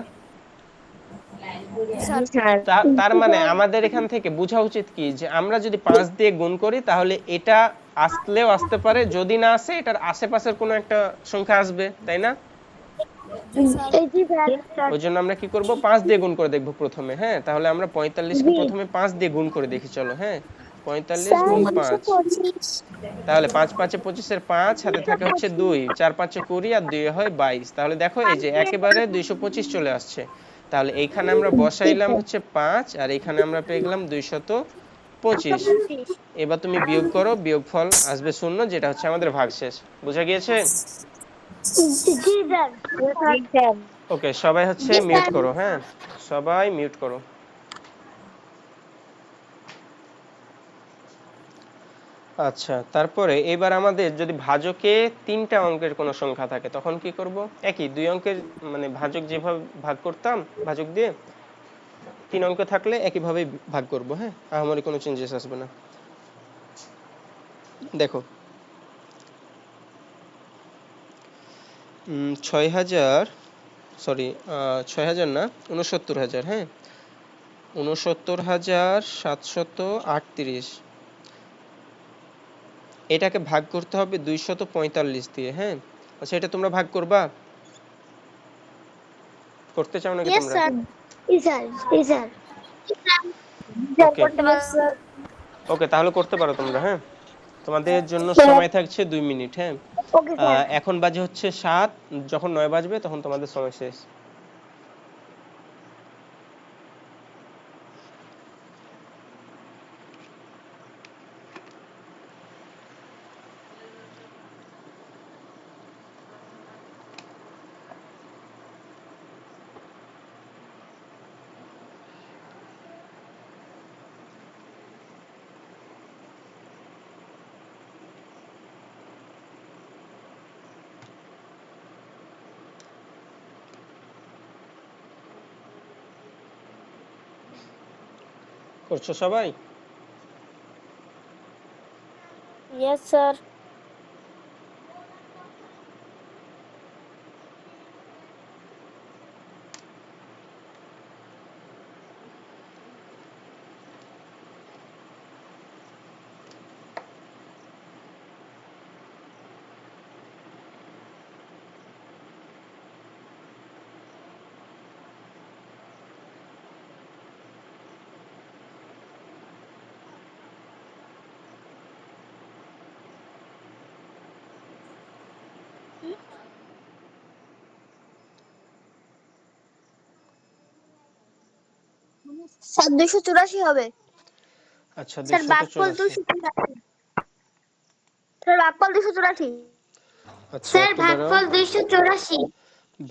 তার মানে আমাদের এখান থেকে বোঝা উচিত কি, যে আমরা যদি 5 দিয়ে গুণ করি তাহলে এটা আসলেও আসতে পারে, যদি না আসে এটার আশেপাশের কোনো একটা সংখ্যা আসবে, তাই না? ওই জন্য আমরা কি করব? 5 দিয়ে গুণ করে দেখব প্রথমে। হ্যাঁ, তাহলে আমরা 45 কে প্রথমে 5 দিয়ে গুণ করে দেখি, চলো। হ্যাঁ, 45 স্যার গুণ 5, 225 তাহলে 5 5 এ 25 এর 5 হাতে থাকে হচ্ছে 2, 4 5 20 আর 2 হয় 22। তাহলে দেখো এই যে একেবারে 225 চলে আসছে। তাহলে এইখানে আমরা বসাইলাম হচ্ছে 5 আর এখানে আমরা পেয়ে গেলাম 225। এবার তুমি বিয়োগ করো, বিয়োগফল আসবে 0, যেটা হচ্ছে আমাদের ভাগশেষ। বুঝা গিয়েছে? জি স্যার। ওকে, সবাই হচ্ছে জি মিউট স্যার। করো, হ্যাঁ সবাই মিউট করো। আচ্ছা, তারপরে এবার আমাদের যদি ভাজকে 3টা অঙ্কের কোনো সংখ্যা থাকে তখন কি করব? একই 2 অঙ্কের মানে ভাজক যেভাবে ভাগ করতাম ভাজক দিয়ে, 3 অঙ্ক থাকলে একইভাবে ভাগ করব, হ্যাঁ আমারই কোনো চেঞ্জেস আসবে না। দেখো 6000, সরি 6000 না, 69000, হ্যাঁ 69738, এটাকে ভাগ করতে হবে 245 দিয়ে, হ্যাঁ আচ্ছা এটা তোমরা ভাগ করবা? করতে চাও নাকি ইয়েস তোমরা? স্যার। জি স্যার। জি স্যার। ওকে Yes, sir. ওকে, তাহলে করতে পারো তোমরা, হ্যাঁ তোমাদের জন্য সময় থাকছে 2 মিনিট, হ্যাঁ ওকে স্যার। এখন বাজে হচ্ছে 7, যখন 9 বাজবে তখন তোমাদের সময় শেষ। করছো সবাই? Yes, sir. স্যার 284 হবে। আচ্ছা স্যার ভাগফল 284। 284। স্যার ভাগফল 284। আচ্ছা স্যার একটু দাঁড়াও, ভাগফল 284।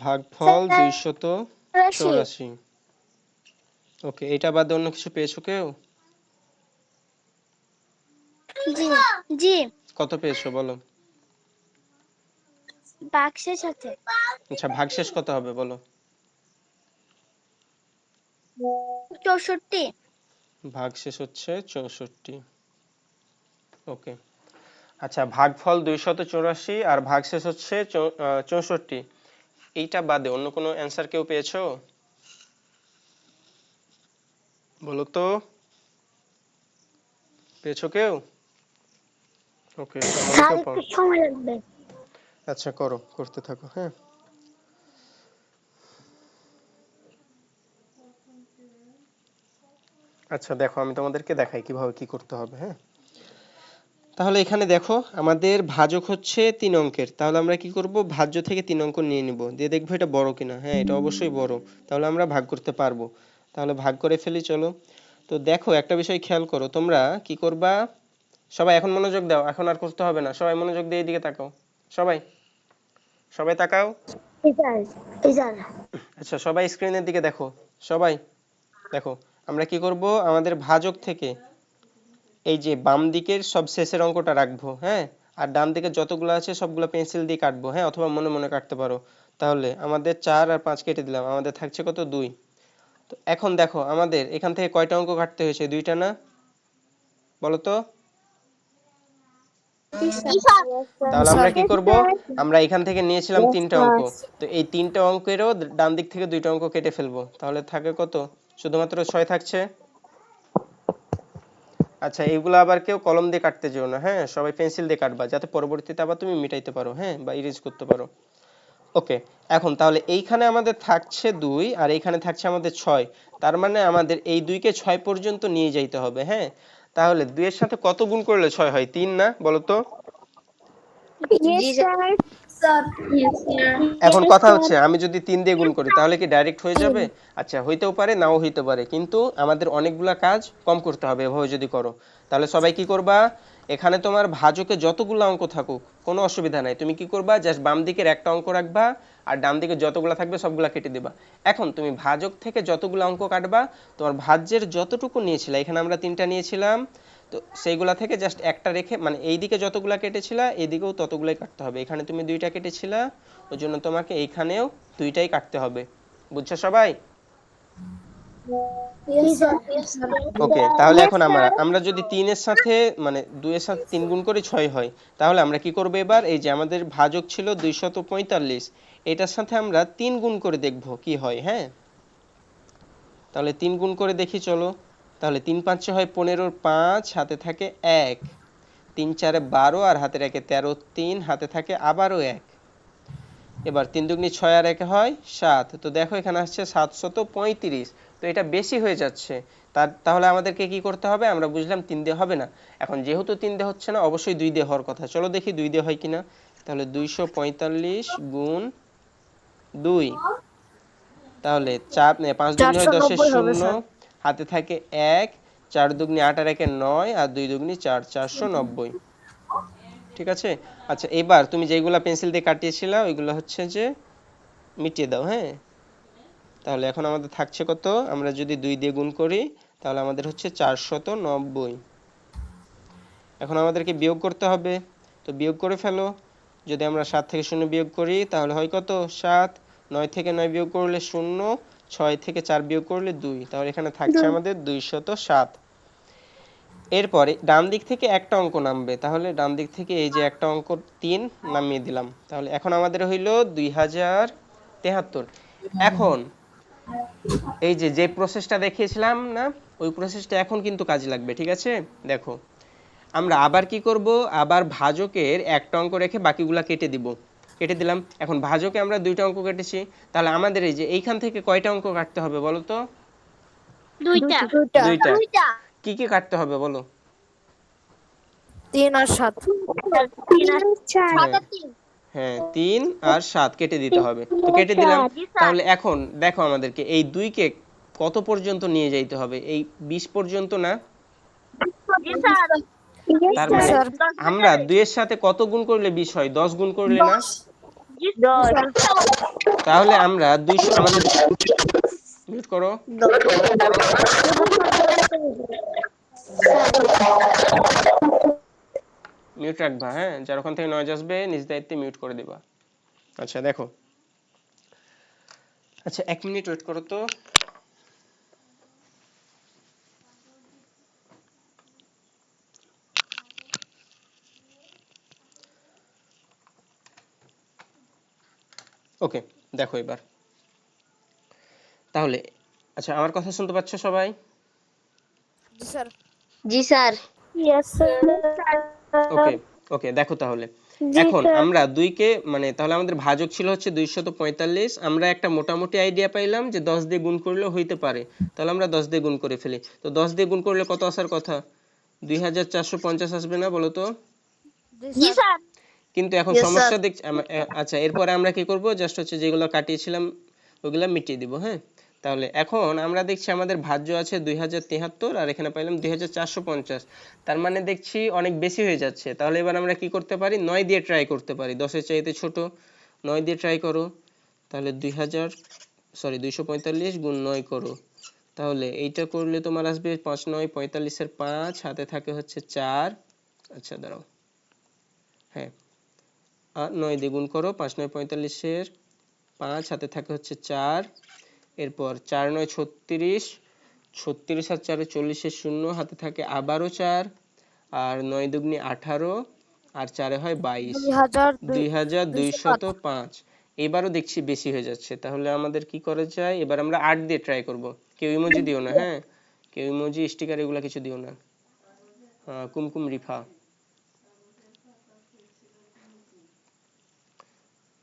ভাগফল স্যার 84। 284। ওকে, এটা বাদে অন্য কিছু পেয়েছো কেউ? জি জি। কত পেয়েছো বলো? বাক্সের সাথে আচ্ছা ভাগশেষ কত হবে বলো? 64। ভাগশেষ হচ্ছে 64। ওকে, আচ্ছা ভাগফল 284 আর ভাগশেষ হচ্ছে 64, এইটা বাদে অন্য কোনো অ্যান্সার কেউ পেয়েছো বলো তো? পেয়েছো কেউ? ওকে, স্যার সম্মানিত একটু সময় লাগবে। আচ্ছা করো, করতে থাকো, হ্যাঁ আচ্ছা দেখো আমি তোমাদেরকে দেখাই কিভাবে কি করতে হবে, হ্যাঁ তাহলে এখানে দেখো আমাদের ভাজক হচ্ছে 3 অঙ্কের, তাহলে আমরা কি করব, ভাজ্য থেকে 3 অঙ্ক নিয়ে নিব, দিয়ে দেখবো এটা বড় কিনা, হ্যাঁ এটা অবশ্যই বড়, তাহলে আমরা ভাগ করতে পারবো। তাহলে ভাগ করে ফেলি চলো। তো দেখো একটা বিষয় খেয়াল করো, তোমরা কি করবা, সবাই এখন মনোযোগ দাও, এখন আর করতে হবে না, সবাই মনোযোগ দিয়ে এদিকে তাকাও, সবাই সবাই তাকাও। এই স্যার। এই স্যার। আচ্ছা সবাই স্ক্রিনের দিকে দেখো, সবাই দেখো, আমরা কি করব, আমাদের ভাজক থেকে এই যে বাম দিকের সব শেষের অঙ্কটা রাখবো, হ্যাঁ আর ডান দিকে যতগুলো আছে সবগুলো পেন্সিল দিয়ে কাটবো, হ্যাঁ অথবা মনে মনে কাটতে পারো। তাহলে আমাদের 4 আর 5 কেটে দিলাম, আমাদের থাকছে কত, 2। তো এখন দেখো আমাদের এখান থেকে কয়টা অঙ্ক কাটতে হয়েছে, 2টা না, বলো তো? জি স্যার। Yes, sir. তাহলে আমরা Sir. কি করব, আমরা এখান থেকে নিয়েছিলাম 3টা অঙ্ক, তো এই 3টা অঙ্কেরও ডান দিক থেকে 2টা অঙ্ক কেটে ফেলবো, তাহলে থাকে কত, শুধুমাত্র 6 থাকছে। আচ্ছা এগুলো আবার কেউ কলম দিয়ে কাটতে যেও না, হ্যাঁ সবাই পেন্সিল দিয়ে কাটবা, যাতে পরবর্তীতে আবার তুমি মিটাইতে পারো, হ্যাঁ বা ইরেজ করতে পারো। ওকে, এখন তাহলে এইখানে আমাদের থাকছে 2 আর এইখানে থাকছে আমাদের 6, তার মানে আমাদের এই 2 কে 6 পর্যন্ত নিয়ে যাইতে হবে, হ্যাঁ তাহলে 2 এর সাথে কত গুণ করলে 6 হয়? 3 না, বলো তো? জি স্যার। স্যার এখন কথা হচ্ছে আমি যদি 3 দিয়ে গুণ করি তাহলে কি ডাইরেক্ট হয়ে যাবে? আচ্ছা, হইতেও পারে নাও হইতে পারে, কিন্তু আমাদের অনেকগুলা কাজ কম করতে হবে এভাবে যদি করো। তাহলে সবাই কি করবা, এখানে তোমার ভাজকে যতগুলো অঙ্ক থাকুক কোনো অসুবিধা নাই, তুমি কি করবা, জাস্ট বাম দিকের একটা অঙ্ক রাখবা আর ডান দিকে যতগুলো থাকবে সবগুলা কেটে দিবা। এখন তুমি ভাজক থেকে যতগুলো অঙ্ক কাটবা, তোমার ভাজ্যের যতটুকু নিয়েছিলে, এখানে আমরা 3টা নিয়েছিলাম, তো সেইগুলা থেকে জাস্ট একটা রেখে, মানে এইদিকে যতগুলা কেটেছিলা এইদিকেও ততগুলাই কাটতে হবে। এখানে তুমি 2টা কেটেছিলা, ওই জন্য তোমাকে এইখানেও 2টাই কাটতে হবে। বুঝছো সবাই? Yes sir. ওকে, তাহলে এখন আমরা আমরা যদি 3 এর সাথে মানে 2 এর সাথে 3 গুণ করি 6 হয়, তাহলে আমরা কি করব এবার, এই যে আমাদের ভাজক ছিল 245, এটার সাথে আমরা 3 গুণ করে দেখব কি হয়। হ্যাঁ, তাহলে 3 গুণ করে দেখি চলো। তাহলে 3 5 হয় 15, 5 হাতে থাকে 1, 3 4 12 আর হাতের 1 13, 3 হাতে থাকে আবারও 1। এবার 3 দুগুনি 6 আর 1 হয় 7, তো দেখো এখানে আসছে 735। তো এটা বেশি হয়ে যাচ্ছে, তাহলে আমাদেরকে কি করতে হবে, আমরা বুঝলাম 3 দিয়ে হবে না। এখন যেহেতু 3 দিয়ে হচ্ছে না, অবশ্যই 2 দিয়ে হওয়ার কথা। চলো দেখি 2 দিয়ে হয় কিনা। তাহলে 245 গুণ 2, তাহলে 5 দুগুনি হয় 10 এর 490 হবে 0, স্যার। হাতে থাকে 1, 4 দুগুনি 8 আর 1 9 আর 2 দুগুনি 4, 490। ঠিক আছে। আচ্ছা, এবার তুমি যেগুলা পেন্সিল দিয়ে কাটিয়েছিলা ওইগুলো হচ্ছে যে মিটিয়ে দাও। হ্যাঁ, তাহলে এখন আমাদের থাকছে কত, আমরা যদি 2 দিয়ে গুণ করি তাহলে আমাদের হচ্ছে 490। এখন আমাদেরকে বিয়োগ করতে হবে, তো বিয়োগ করে ফেলো। যদি আমরা 7 থেকে 0 বিয়োগ করি তাহলে হয় কত, 7, 9 থেকে 9 বিয়োগ করলে 0, 6 থেকে 4 বিয়োগ করলে 2, তাহলে এখানে থাকছে আমাদের 207। এরপরে ডান দিক থেকে একটা অঙ্ক নামবে, তাহলে ডান দিক থেকে এই যে একটা অঙ্ক 3 নামিয়ে দিলাম, তাহলে এখন আমাদের হইল 2073। এখন এই যে যে প্রসেসটা দেখিয়েছিলাম না, ওই প্রসেসটা এখন কিন্তু কাজে লাগবে। ঠিক আছে, দেখো আমরা আবার কি করব, আবার ভাজকের একটা অঙ্ক রেখে বাকিগুলা কেটে দিব। কেটে দিলাম। এখন ভাজকে আমরা 2টা অঙ্ক কেটেছি, তাহলে আমাদের এই যে এইখান থেকে কয়টা অঙ্ক কাটতে হবে বলো তো? দুইটা। 2টা। দুইটা। কি কি কাটতে হবে বলো? 3 আর 7। 3 আর 4 হ্যাঁ, 3। হ্যাঁ 3 আর 7 কেটে দিতে হবে, তো কেটে দিলাম। জি স্যার। তাহলে এখন দেখো আমাদেরকে এই 2 কে কত পর্যন্ত নিয়ে যাইতে হবে, এই 20 পর্যন্ত না? জি স্যার। তার জি মানে স্যার। আমরা 2 এর সাথে কত গুণ করলে 20 হয়, 10 গুণ করলে না? জি 10। স্যার। তাহলে আমরা 200, আমাদের মিউট করো, মিউট রাখবা। হ্যাঁ, যার ওখান থেকে নয়েজ আসবে নিজ দায়িত্বে মিউট করে দিবা। আচ্ছা দেখো, আচ্ছা 1 মিনিট ওয়েট করো তো। ওকে, দেখো এবার তাহলে, আচ্ছা আমার কথা শুনতে পাচ্ছ সবাই? জি স্যার। জি sir. Yes sir. Okay, okay দেখো তাহলে জি এখন স্যার। আমরা 2 কে মানে তাহলে আমাদের ভাজক ছিল হচ্ছে 245, আমরা একটা মোটামুটি আইডিয়া পাইলাম যে 10 দিয়ে গুণ করলেও হইতে পারে, তাহলে আমরা 10 দিয়ে গুণ করে ফেলি। তো 10 দিয়ে গুণ করলে কত আসার কথা, 2450 আসবে না বলো তো? জি স্যার। কিন্তু এখন Yes, সমস্যা sir. দেখছি আচ্ছা এরপরে আমরা কি করব, জাস্ট হচ্ছে যেগুলো কাটিয়েছিলাম ওগুলা মিটিয়ে দিব। হ্যাঁ, তাহলে এখন আমরা দেখছি আমাদের ভাজ্য আছে 2073 আর এখানে পাইলাম 2450, তার মানে দেখছি অনেক বেশি হয়ে যাচ্ছে। তাহলে এবার আমরা কি করতে পারি, 9 দিয়ে ট্রাই করতে পারি, 10 এর চাইতে ছোট। 9 দিয়ে ট্রাই করো, তাহলে 245 গুণ 9 করো, তাহলে এইটা করলে তোমার আসবে 5 9 45 এর 5, হাতে থাকে হচ্ছে 4। আচ্ছা দাঁড়াও, হ্যাঁ, আর 9 দিয়ে গুণ করো, 5 9 45 এর 5, হাতে থাকে হচ্ছে 4। এরপর 4 9 36, 36 আর 4 40 এর 0, হাতে থাকে আবারও 4, আর 9 দুগুনি 18 আর 4 হয় 22, 2205। 2205। এবারও দেখছি বেশি হয়ে যাচ্ছে, তাহলে আমাদের কি করা যায়, এবার আমরা 8 দিয়ে ট্রাই করব। কেউ ইমোজি দিও না, হ্যাঁ, কেউ ইমোজি স্টিকার এগুলা কিছু দিও না। কুমকুম রিফা।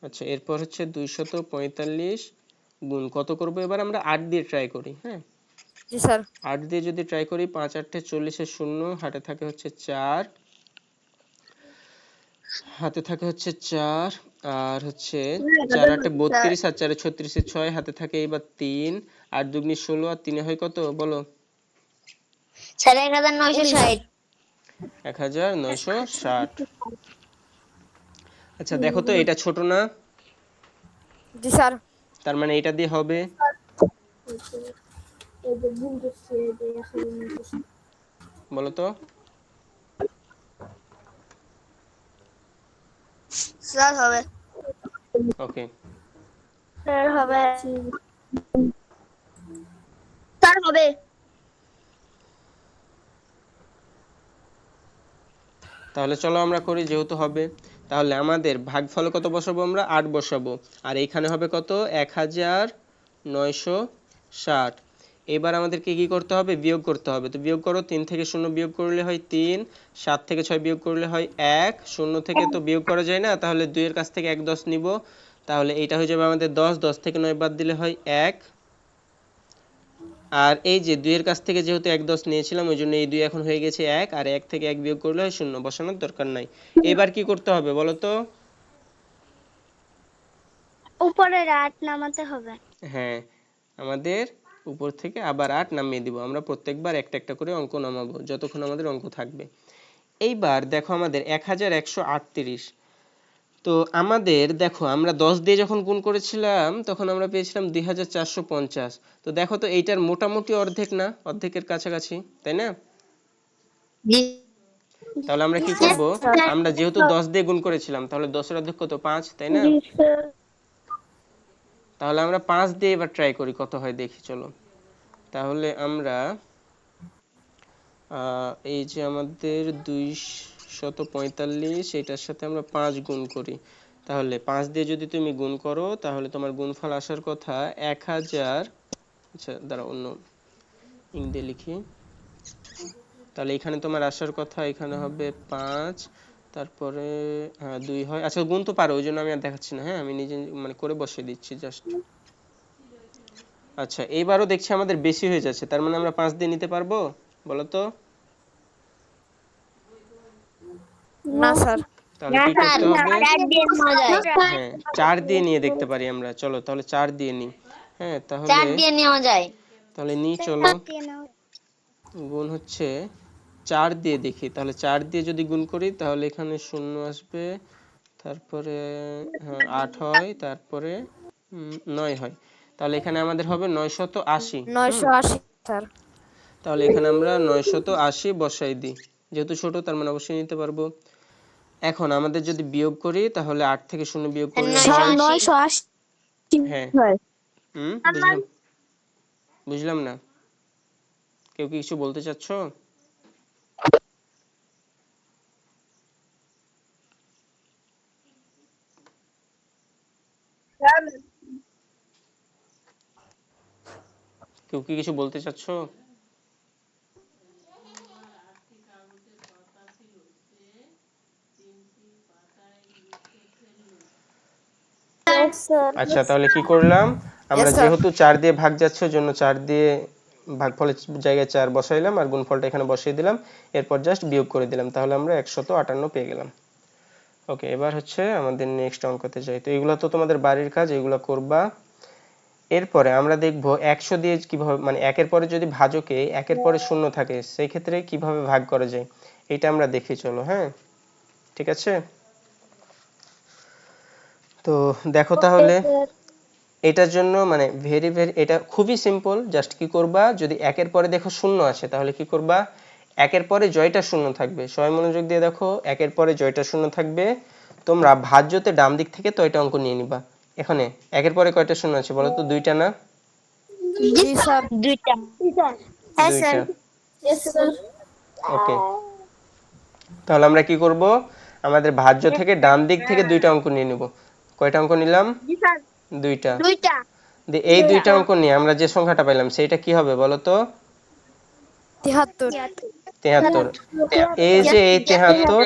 আচ্ছা, এরপর হচ্ছে 245 গুণ কত করব, এবার আমরা 8 দিয়ে ট্রাই করি। হ্যাঁ, জি স্যার 8 দিয়ে যদি ট্রাই করি 5 8 40 এর শূন্য, হাতে থাকে হচ্ছে 4, হাতে থাকে হচ্ছে 4, আর হচ্ছে 4 8 32 আর 4 36 এর 6, হাতে থাকে এবার 3, 8 দুগুনি 16 আর 3 হয় কত বলো? স্যার 1960। 1960। আচ্ছা দেখো তো এটা ছোট না, জি স্যার তার মানে এটা দিয়ে হবে, এই যে ভুল করছে, এই যে আসলে বলো তো? স্যার হবে। ওকে, স্যার হবে। স্যার হবে। তাহলে চলো আমরা করি, যেহেতু হবে। তাহলে আমাদের ভাগফলে কত বসাবো আমরা? 8 বসাবো। আর এইখানে হবে কত? 1960। এবার আমাদেরকে কি করতে হবে? বিয়োগ করতে হবে। তো বিয়োগ করো, 3 থেকে 0 বিয়োগ করলে হয় 3, 7 থেকে 6 বিয়োগ করলে হয় 1, 0 থেকে তো বিয়োগ করা যায় না, তাহলে 2 এর কাছ থেকে 1 10 নিব। তাহলে এইটা হয়ে যাবে আমাদের 10, 10 থেকে 9 বাদ দিলে হয় 1। আর এই যে 2 এর কাছ থেকে যেহেতু 1 10 নিয়েছিলাম, ওই জন্য এই 2 এখন হয়ে গেছে 1, আর 1 থেকে 1 বিয়োগ করলে হয় 0, বসানোর দরকার নাই। এবার কি করতে হবে বলো তো? উপরের 8 নামাতে হবে। হ্যাঁ, আমাদের উপর থেকে আবার 8 নামিয়ে দিব। আমরা প্রত্যেকবার একটা একটা করে অঙ্ক নামাবো যতক্ষণ আমাদের অঙ্ক থাকবে। এইবার দেখো আমাদের 1138। তো আমাদের দেখো আমরা 10 দিয়ে যখন গুণ করেছিলাম তখন আমরা পেয়েছিলাম 2450। তো দেখো তো এইটার মোটামুটি অর্ধেক না, অর্ধেকের কাছাকাছি, তাই না? জি তাহলে আমরা কি করব? আমরা যেহেতু 10 দিয়ে গুণ করেছিলাম, তাহলে 10 এর অর্ধেক কত? 5, তাই না? জি স্যার। তাহলে আমরা 5 দিয়ে এবার ট্রাই করি কত হয় দেখি, চলো। তাহলে আমরা এই যে আমাদের 245, এটার সাথে আমরা 5 গুণ করি। তাহলে 5 দিয়ে যদি তুমি গুণ করো তাহলে তোমার গুণফল আসার কথা 1000। আচ্ছা দাঁড়াও, অন্য ইং দিয়ে লিখি। তাহলে এখানে তোমার আসার কথা, এখানে হবে 5, তারপরে হ্যাঁ 2 হয়। আচ্ছা গুণ তো পারো, ওই জন্য আমি আর দেখাচ্ছি না, হ্যাঁ আমি নিজে মানে করে বসিয়ে দিচ্ছি জাস্ট। আচ্ছা এইবারও দেখছি আমাদের বেশি হয়ে যাচ্ছে, তার মানে আমরা 5 দিয়ে নিতে পারবো বলো তো? না স্যার তাহলে কি করতে হবে? 4 দিয়ে নেওয়া যায়। হ্যাঁ 4 দিয়ে নিয়ে দেখতে পারি আমরা, চলো তাহলে 4 দিয়ে নিই। হ্যাঁ 4 তাহলে দিয়ে নেওয়া যায়। নিই চলো। গুণ হচ্ছে 4 দিয়ে দেখি, তাহলে 4 দিয়ে যদি গুণ করি তাহলে এখানে 0 আসবে, তারপরে হ্যাঁ 8 হয়, তারপরে 9 হয়। তাহলে এখানে আমাদের হবে 980। 980 স্যার তাহলে এখানে আমরা 980 বসাই দিই, যেহেতু ছোট তার মানে অবশ্যই নিতে পারবো। এখন আমাদের যদি বিয়োগ করি তাহলে 8 থেকে 0 বিয়োগ করলে হয় 980 হ্যাঁ হয় বুঝলাম, বুঝলাম না, কেউ কি কিছু বলতে চাচ্ছ? কেউ কি কিছু বলতে চাচ্ছ? আচ্ছা তাহলে কি করলাম আমরা? Yes, sir. যেহেতু 4 দিয়ে ভাগ যাচ্ছে ওই জন্য 4 দিয়ে ভাগফলের জায়গায় 4 বসাইলাম আর গুণফলটা এখানে বসিয়ে দিলাম, এরপর জাস্ট বিয়োগ করে দিলাম, তাহলে আমরা 158 পেয়ে গেলাম। ওকে, এবার হচ্ছে আমাদের নেক্সট অঙ্কতে যাই। তো এগুলো তো তোমাদের বাড়ির কাজ, এগুলো করবা। এরপরে আমরা দেখব 100 দিয়ে কিভাবে, মানে একের পরে যদি ভাজকে একের পরে শূন্য থাকে সেই ক্ষেত্রে কিভাবে ভাগ করা যায়, এটা আমরা দেখি চলো। হ্যাঁ ঠিক আছে, তো দেখো তাহলে এটার জন্য মানে ভেরি ভেরি, এটা খুবই সিম্পল। জাস্ট কি করবা, যদি একের পরে দেখো শূন্য আছে তাহলে কি করবা, একের পরে জয়টা শূন্য থাকবে, সবাই মনোযোগ দিয়ে দেখো, একের পরে জয়টা শূন্য থাকবে, তোমরা ভাজ্যতে ডান দিক থেকে তো এটা অঙ্ক নিয়ে নিবা। এখানে একের পরে কয়টা শূন্য আছে বলো তো? দুইটা না? জি স্যার দুইটা। হ্যাঁ স্যার। দুইটা। ওকে, তাহলে আমরা কি করব, আমাদের ভাজ্য থেকে ডান দিক থেকে দুইটা অঙ্ক নিয়ে নিব। কয়টা অঙ্ক নিলাম? দুইটা। দুইটা। এই দুইটা অঙ্ক নিয়ে আমরা যে সংখ্যাটা পাইলাম সেটা কি হবে বলো তো? 73 73। এই যে এই 73।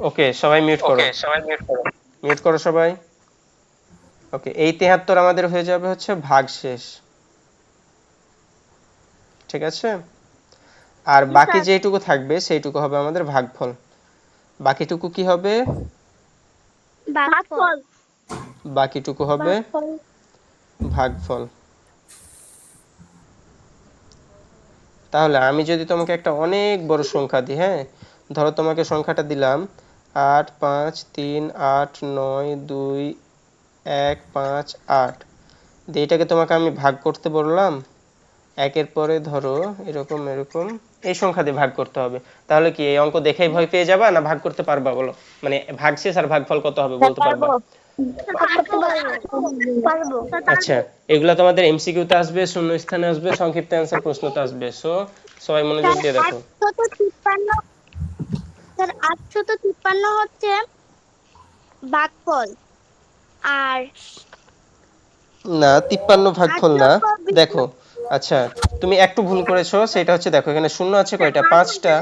ওকে সবাই মিউট করো, মিউট করো সবাই। ওকে, এই 73 আমাদের হয়ে যাবে হচ্ছে ভাগশেষ, ঠিক আছে। আর বাকি যেটুকু থাকবে সেইটুকু হবে আমাদের ভাগফল। বাকিটুকু কি হবে? ভাগফল। বাকিটুকু হবে ভাগফল। তাহলে আমি যদি তোমাকে একটা অনেক বড় সংখ্যা দিই, হ্যাঁ, ধরো তোমাকে সংখ্যাটা দিলাম 8 5 3 8 9 2 1 5 8, দিয়ে এটাকে তোমাকে আমি ভাগ করতে বললাম, একের পরে ধরো এরকম এরকম এই সংখ্যা দিয়ে ভাগ করতে হবে। তাহলে কি এই অঙ্ক দেখেই ভয় পেয়ে যাবা না ভাগ করতে পারবা? বলো, মানে ভাগশেষ আর ভাগফল কত হবে বলতে পারবা? পারবো। আচ্ছা, এগুলা তোমাদের এমসিকিউতে আসবে, শূন্য স্থানে আসবে, সংক্ষিপ্ত অ্যান্সার প্রশ্নতে আসবে। সো সবাই মনোযোগ দিয়ে দেখো। 853 স্যার 853 হচ্ছে ভাগফল। আর না, 53 ভাগফল না, 8 দেখো। আচ্ছা, তুমি একটু ভুল করেছো, সেটা হচ্ছে দেখো এখানে শূন্য আছে কয়টা? 5টা।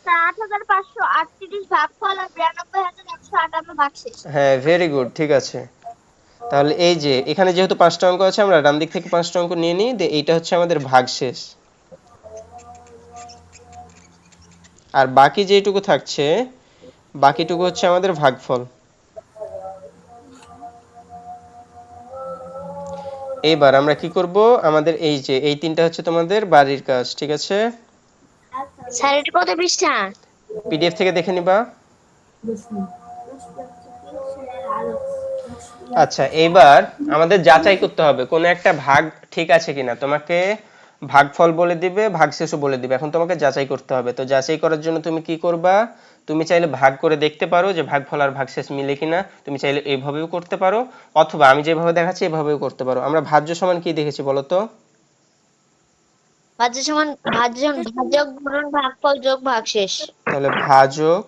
8538 ভাগফল আর 92158 ভাগশেষ। হ্যাঁ, ভেরি গুড, ঠিক আছে। তাহলে এই যে এখানে যেহেতু 5টা অঙ্ক আছে, আমরা ডান দিক থেকে 5টা অঙ্ক নিয়ে নিই, এইটা হচ্ছে আমাদের ভাগশেষ। আর বাকি যেটুকু থাকছে, বাকিটুকু হচ্ছে আমাদের ভাগফল। এইবার আমরা কি করব, আমাদের এই যে এই তিনটা হচ্ছে তোমাদের বাড়ির কাজ, ঠিক আছে। স্যার এটা কত পৃষ্ঠা? পিডিএফ থেকে দেখে নিবা। আচ্ছা, এইবার আমাদের যাচাই করতে হবে কোন একটা ভাগ ঠিক আছে কিনা। তোমাকে ভাগফল বলে দিবে, ভাগশেষও বলে দিবে, এখন তোমাকে যাচাই করতে হবে। তো যাচাই করার জন্য তুমি কি করবা, তুমি চাইলে ভাগ করে দেখতে পারো যে ভাগফল আর ভাগশেষ মিলে কিনা। তুমি চাইলে এইভাবেও করতে পারো, অথবা আমি যেভাবে দেখাচ্ছি এভাবেও করতে পারো। আমরা ভাজ্য সমান কি দেখেছি বলো তো? ভাজ্য সমান ভাজক গুণন ভাগফল যোগ ভাগশেষ। তাহলে ভাজক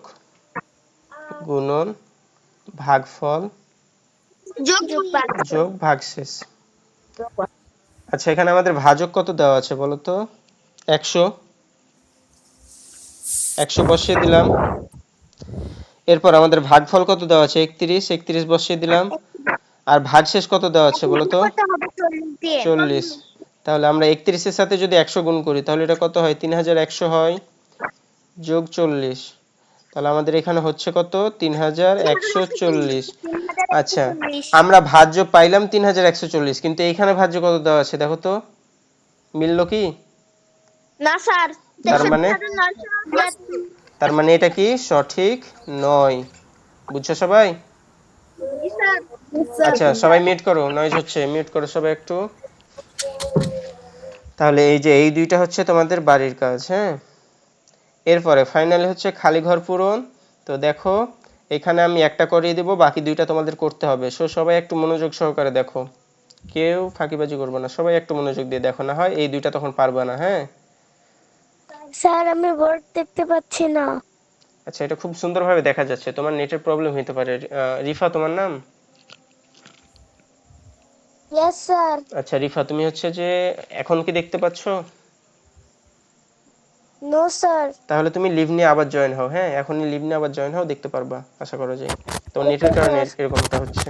গুণন ভাগফল যোগ ভাগশেষ। আচ্ছা, এখানে আমাদের ভাজক কত দেওয়া আছে বলো তো? 100। 100 বসিয়ে দিলাম। এরপর আমাদের ভাগফল কত দেওয়া আছে? 31। 31 বসিয়ে দিলাম। আর ভাগশেষ কত দেওয়া আছে বলো তো? 40। তাহলে আমরা 31 এর সাথে যদি 100 গুণ করি তাহলে এটা কত হয়? 3100 হয়, যোগ 40। তাহলে আমাদের এখানে হচ্ছে কত? 3140। আচ্ছা, আমরা ভাজ্য পাইলাম 3140, কিন্তু এইখানে ভাজ্য কত দেওয়া আছে দেখো তো, মিললো কি? না স্যার, তার মানে এটা কি সঠিক নয়। বুঝছো সবাই? আচ্ছা, সবাই মিউট করো, নয়েজ হচ্ছে, মিউট করো সবাই একটু। তাহলে এই যে এই দুইটা হচ্ছে তোমাদের বাড়ির কাজ, হ্যাঁ। এরপরে ফাইনালি হচ্ছে খালি ঘর পূরণ। তো দেখো এখানে আমি একটা করিয়ে দিব, বাকি দুইটা তোমাদের করতে হবে। সো সবাই একটু মনোযোগ সহকারে দেখো, কেউ ফাঁকিবাজি করবে না, সবাই একটু মনোযোগ দিয়ে দেখো, না হয় এই দুইটা তখন পারবে না, হ্যাঁ। স্যার আমি বোর্ড দেখতে পাচ্ছি না। আচ্ছা, এটা খুব সুন্দরভাবে দেখা যাচ্ছে, তোমার নেটের প্রবলেম হতে পারে। রিফা তোমার নাম? Yes sir. আচ্ছা রিফা, তুমি হচ্ছে যে এখন কি দেখতে পাচ্ছো? No sir. তাহলে তুমি লিভ নিয়ে আবার জয়েন হও, হ্যাঁ, এখনই লিভ নিয়ে আবার জয়েন হও, দেখতে পারবা আশা করা যায়। তো নেটের কারণে এরকমটা হচ্ছে।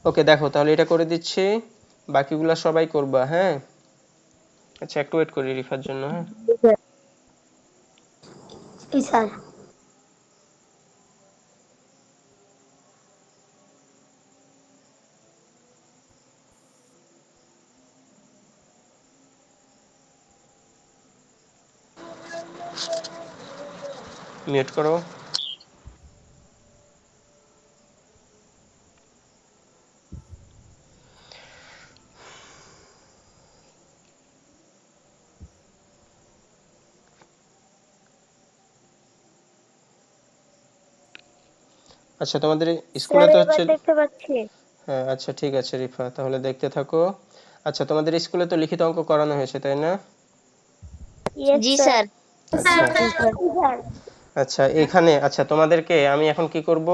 ওকে, দেখো তাহলে এটা করে দিচ্ছি, বাকিগুলা সবাই করবা, হ্যাঁ। আচ্ছা, একটু ওয়েট করি রিফার জন্য, হ্যাঁ। স্যার মিউট করো। আচ্ছা, তোমাদের স্কুলে তো হচ্ছে, দেখতে পাচ্ছি। হ্যাঁ, আচ্ছা ঠিক আছে রিফা, তাহলে দেখতে থাকো। আচ্ছা, তোমাদের স্কুলে তো লিখিত অঙ্ক করানো হয়েছে তাই না? জি স্যার। আচ্ছা আচ্ছা, এখানে আচ্ছা তোমাদেরকে আমি এখন কি করব,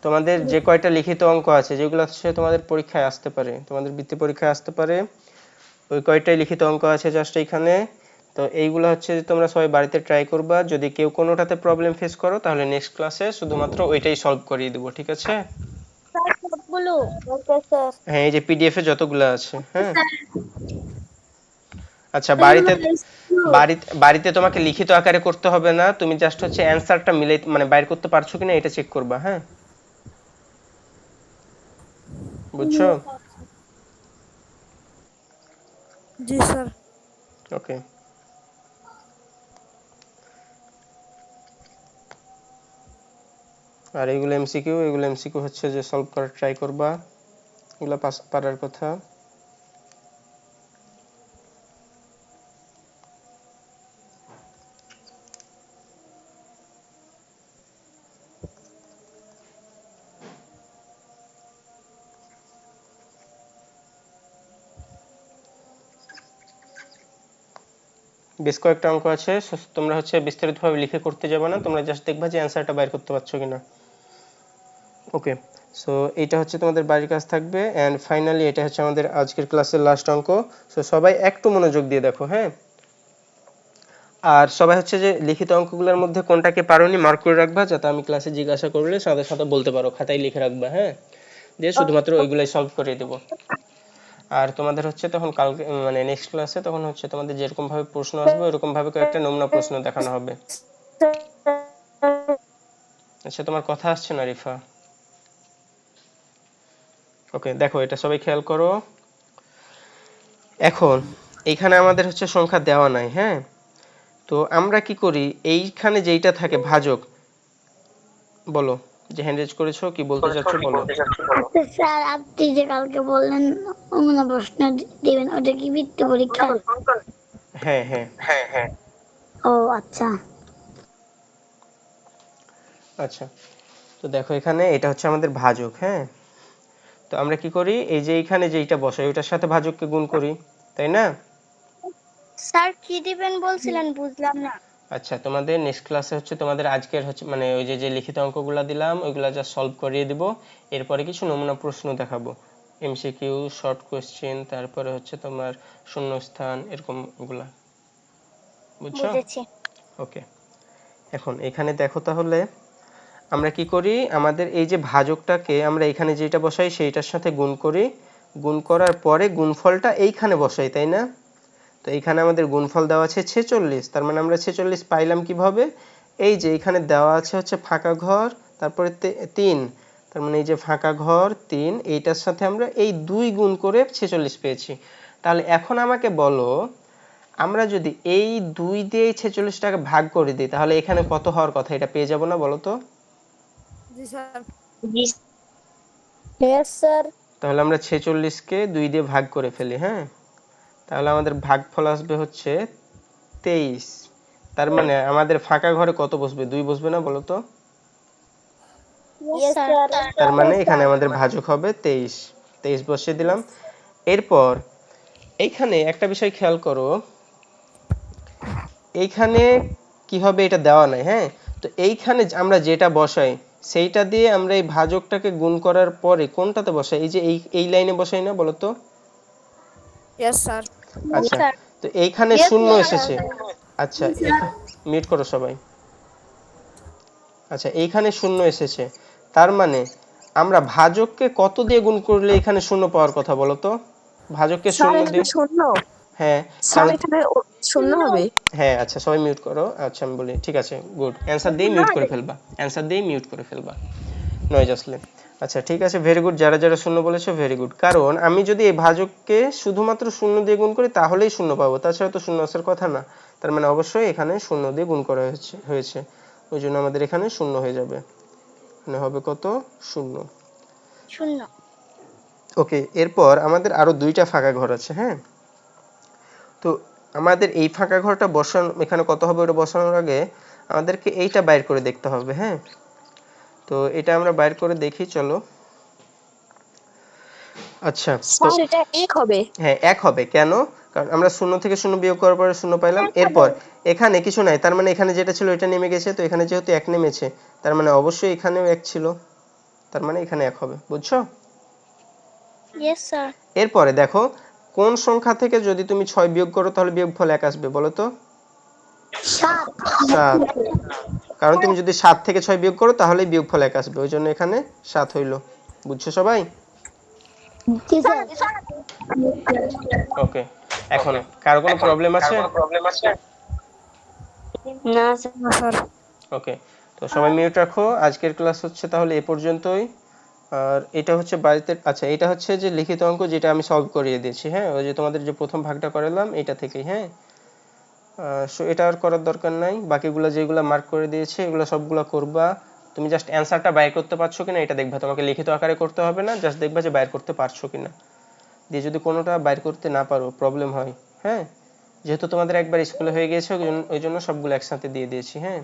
তোমাদের যে কয়টা লিখিত অঙ্ক আছে যেগুলো হচ্ছে তোমাদের পরীক্ষায় আসতে পারে, তোমাদের বৃত্তি পরীক্ষায় আসতে পারে, ওই কয়টাই লিখিত অঙ্ক আছে জাস্ট এইখানে। তো এইগুলো হচ্ছে যে তোমরা সবাই বাড়িতে ট্রাই করবা, যদি কেউ কোনোটাতে প্রবলেম ফেস করো তাহলে নেক্সট ক্লাসে শুধুমাত্র ওইটাই সলভ করিয়ে দেবো, ঠিক আছে। স্যার সবগুলো ওকে স্যার। হ্যাঁ এই যে পিডিএফ এ যতগুলো আছে, হ্যাঁ। আচ্ছা এগুলো বাড়িতে বাড়িতে তোমাকে লিখিত আকারে করতে হবে না, তুমি জাস্ট হচ্ছে অ্যানসারটা মিলে মানে বাইর করতে পারছো কিনা এটা চেক করবা, হ্যাঁ। বুঝছো? জি স্যার। ওকে। আর এগুলো এমসিকিউ হচ্ছে যে সলভ করার ট্রাই করবা, এগুলো পারার কথা। বেশ কয়েকটা অঙ্ক আছে, তোমরা হচ্ছে বিস্তারিতভাবে লিখে করতে যাবে না, তোমরা জাস্ট দেখবা যে অ্যানসারটা বাইর করতে পারছো কিনা। ওকে, সো এটা হচ্ছে তোমাদের বাড়ির কাজ থাকবে। এন্ড ফাইনালি এটা হচ্ছে আমাদের আজকের ক্লাসের লাস্ট অঙ্ক। সো সবাই একটু মনোযোগ দিয়ে দেখো, হ্যাঁ। আর সবাই হচ্ছে যে লিখিত অঙ্কগুলোর মধ্যে কোনটাকে পারোনি মার্ক করে রাখবা, যাতে আমি ক্লাসে জিজ্ঞাসা করলে সাথে সাথে বলতে পারো, খাতায় লিখে রাখবা, হ্যাঁ। দিয়ে শুধুমাত্র ওইগুলাই সলভ করে দেবো। আর তোমাদের হচ্ছে তখন কালকে মানে নেক্সট ক্লাসে তখন হচ্ছে তোমাদের যেরকম ভাবে প্রশ্ন আসবে ওরকম ভাবে কয়েকটা নমুনা প্রশ্ন দেখানো হবে। আচ্ছা তোমার কথা আসছে না রিফা। ওকে, দেখো এটা সবাই খেয়াল করো। এখন এইখানে আমাদের হচ্ছে সংখ্যা দেওয়া নাই, হ্যাঁ। তো আমরা কি করি, এইখানে যেইটা থাকে ভাজক, বলো যে হ্যান্ড রেজ করেছো, কি বলতে চাচ্ছো বলো। আচ্ছা স্যার, আপনি যে কালকে বললেন নমুনা প্রশ্ন দিবেন, ওটা কি বৃত্তি পরীক্ষা? হ্যাঁ হ্যাঁ। ও আচ্ছা। আচ্ছা, তো দেখো এখানে এটা হচ্ছে আমাদের ভাজক, হ্যাঁ। তো আমরা কি করি, এই যে এইখানে যেইটা বসাই ওইটার সাথে ভাজককে গুণ করি, তাই না। স্যার কি দিবেন বলছিলেন, বুঝলাম না। আচ্ছা তোমাদের নেক্সট ক্লাসে হচ্ছে তোমাদের আজকের হচ্ছে মানে ওই যে যে লিখিত অঙ্কগুলা দিলাম ওইগুলা জাস্ট সলভ করিয়ে দিব, এরপরে কিছু নমুনা প্রশ্ন দেখাবো, এমসিকিউ, শর্ট কোশ্চেন, তারপরে হচ্ছে তোমার শূন্যস্থান, এরকম গুলা। বুঝছো? বুঝেছি। ওকে, এখন এখানে দেখো তাহলে আমরা কি করি, আমাদের এই যে ভাজকটাকে আমরা এখানে যেটা বসাই সেইটার সাথে গুণ করি, গুণ করার পরে গুণফলটা এইখানে বসাই, তাই না। তো এইখানে আমাদের গুণফল দেওয়া আছে 46, তার মানে আমরা 46 পাইলাম কিভাবে, এই যে এখানে দেওয়া আছে হচ্ছে ফাঁকা ঘর, তারপরে 3, তার মানে এই যে ফাঁকা ঘর 3, এইটার সাথে আমরা এই 2 গুণ করে 46 পেয়েছি। তাহলে এখন আমাকে বলো, আমরা যদি এই 2 দিয়ে 46 টাকা ভাগ করে দিই তাহলে এখানে কত হওয়ার কথা, এটা পেয়ে যাব না বলো তো। জি স্যার। Yes sir. তাহলে আমরা 46 কে 2 দিয়ে ভাগ করে ফেলি, হ্যাঁ। তাহলে আমাদের ভাগফল আসবে হচ্ছে 23, তার মানে আমাদের ফাঁকা ঘরে কত বসবে, 2 বসবে না বলো তো। Yes sir. তার মানে এখানে আমাদের ভাজক হবে 23, 23 বসিয়ে দিলাম। এরপর এইখানে একটা বিষয় খেয়াল করো, এইখানে কি হবে এটা দেওয়া নাই, হ্যাঁ। তো এইখানে আমরা যেটা বসাই সেইটা দিয়ে আমরা এই ভাজকটাকে গুণ করার পরে কোনটাতে বসাই, এই যে এই লাইনে বসাই না বলো তো। Yes sir. আচ্ছা, তো এইখানে শূন্য এসেছে। আচ্ছা মিউট করো সবাই। আচ্ছা এইখানে শূন্য এসেছে, তার মানে আমরা ভাজককে কত দিয়ে গুণ করলে এখানে শূন্য পাওয়ার কথা বলো তো। ভাজককে স্যার শূন্য এখানে দিয়ে, শূন্য। হ্যাঁ স্যার কারণ এখানে শূন্য হবে। হ্যাঁ আচ্ছা সবাই মিউট করো। আচ্ছা আমি বলি ঠিক আছে, গুড, অ্যানসার দিয়ে মিউট করে ফেলবা, অ্যানসার দিয়ে মিউট করে ফেলবা নয়েজ আসলে। আচ্ছা ঠিক আছে, ভেরি গুড, যারা যারা শূন্য বলেছো ভেরি গুড। কারণ আমি যদি এই ভাজককে শুধুমাত্র শূন্য দিয়ে গুণ করি তাহলেই শূন্য পাবো, তাছাড়া তো শূন্য আসার কথা না। তার মানে অবশ্যই এখানে শূন্য দিয়ে গুণ করা হয়েছে, ওই জন্য আমাদের এখানে শূন্য হয়ে যাবে, এখানে হবে কত, শূন্য। শূন্য। ওকে, এরপর আমাদের আরো 2টা ফাঁকা ঘর আছে, হ্যাঁ। তো আমাদের এই ফাঁকা ঘরটা বসানো, এখানে কত হবে ওটা বসানোর আগে আমাদেরকে এইটা বাইর করে দেখতে হবে, হ্যাঁ। তো এটা আমরা বাইর করে দেখি চলো। আচ্ছা তো স্যার এটা 1 হবে। হ্যাঁ 1 হবে, কেন, কারণ আমরা শূন্য থেকে শূন্য বিয়োগ করার পরে শূন্য পাইলাম। এরপর এখানে কিছু নাই, তার মানে এখানে যেটা ছিল এটা নেমে গেছে, তো এখানে যেহেতু 1 নেমেছে তার মানে অবশ্যই এখানেও 1 ছিল, তার মানে এখানে 1 হবে, বুঝছো। Yes sir. এরপরে দেখো কোন সংখ্যা থেকে যদি তুমি 6 বিয়োগ করো তাহলে বিয়োগফল 1 আসবে বলো তো। 7, কারণ তুমি যদি 7 থেকে 6 বিয়োগ করো তাহলেই বিয়োগফল 1 আসবে, ওই জন্য এখানে 7 হইলো। বুঝছো সবাই? জি স্যার। ওকে, এখন কারো কোনো প্রবলেম আছে? না স্যার। না স্যার। ওকে, তো সবাই মিউট রাখো। আজকের ক্লাস হচ্ছে তাহলে এ পর্যন্তই। আর এটা হচ্ছে বাড়িতে, আচ্ছা এটা হচ্ছে যে লিখিত অঙ্ক যেটা আমি সলভ করিয়ে দিয়েছি, হ্যাঁ ওই যে তোমাদের যে প্রথম ভাগটা করালাম এটা থেকেই, হ্যাঁ। সো এটা আর করার দরকার নাই, বাকিগুলো যেগুলো মার্ক করে দিয়েছে এগুলো সবগুলো করবা। তুমি জাস্ট অ্যান্সারটা বাইর করতে পারছো কিনা এটা দেখবা, তোমাকে লিখিত আকারে করতে হবে না, জাস্ট দেখবা যে বাইর করতে পারছো কিনা। দিয়ে যদি কোনোটা বাইর করতে না পারো, প্রবলেম হয়, হ্যাঁ, যেহেতু তোমাদের একবার স্কুলে হয়ে গিয়েছে ওই জন্য সবগুলো একসাথে দিয়ে দিয়েছি, হ্যাঁ।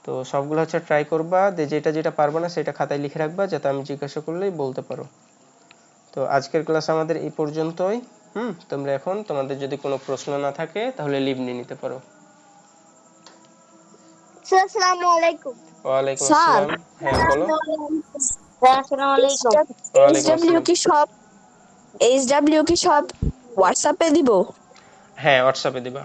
তো সবগুলো হচ্ছে ট্রাই করবা, যেটা যেটা পারবে না সেটা খাতায় লিখে রাখবা, যাতে আমি জিজ্ঞাসা করলেই বলতে পারো। তো আজকের ক্লাস আমাদের এই পর্যন্তই। তোমরা এখন তোমাদের যদি কোনো প্রশ্ন না থাকে তাহলে লিভ নিয়ে নিতে পারো। স্যার আসসালামু আলাইকুম। ওয়ালাইকুম স্যার, আসসালাম। হ্যাঁ বলো। স্যার আসসালামু আলাইকুম। ওয়ালাইকুম এইচডব্লিউ আসসালাম। কি সব হোয়াটসঅ্যাপে দিব? হ্যাঁ হোয়াটসঅ্যাপে দিবা।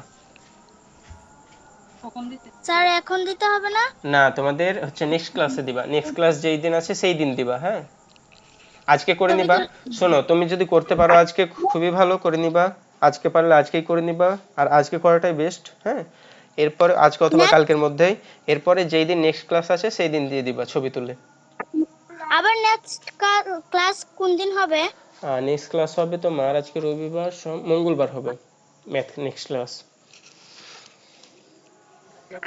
স্যার এখন দিতে হবে না? না, তোমাদের হচ্ছে নেক্সট ক্লাসে দিবা, নেক্সট ক্লাস যেই দিন আছে সেই দিন দিবা, হ্যাঁ। আজকে করে নিবা। শোনো, তুমি যদি করতে পারো আজকে খুবই ভালো, করে নিবা। আজকে পারলে আজকেই করে নিবা, আর আজকে করাটাই বেস্ট, হ্যাঁ। এরপর আজকে অথবা কালকের মধ্যেই, এরপরে যেই দিন নেক্সট ক্লাস আছে সেই দিন দিয়ে দিবা ছবি তুলে। আবার নেক্সট ক্লাস কোন দিন হবে? নেক্সট ক্লাস হবে তোমার আজকে রবিবার, মঙ্গলবার হবে ম্যাথ নেক্সট ক্লাস।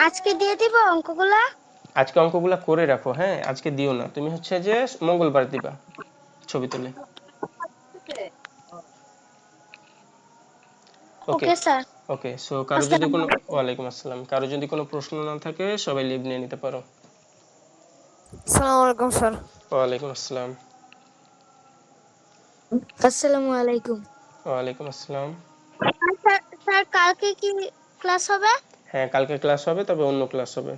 আজকে দিয়ে দিব অঙ্কগুলা? আজকে অঙ্কগুলা করে রাখো, হ্যাঁ আজকে দিও না, তুমি হচ্ছে যে মঙ্গলবার দিবা ছবি তুলে। ওকে। Okay sir. ওকে, সো কারো যদি কোনো, ওয়ালাইকুম আসসালাম, কারো যদি কোনো প্রশ্ন না থাকে সবাই লিভ নিয়ে নিতে পারো। আসসালামু আলাইকুম স্যার। ওয়ালাইকুম আসসালাম। আসসালামু আলাইকুম। ওয়ালাইকুম আসসালাম। স্যার স্যার কালকে কি ক্লাস হবে? হ্যাঁ কালকে ক্লাস হবে, তবে অন্য ক্লাস হবে।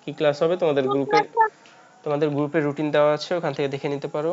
কি ক্লাস হবে কোন ক্লাসটা? তোমাদের গ্রুপে রুটিন দেওয়া আছে, ওখান থেকে দেখে নিতে পারো।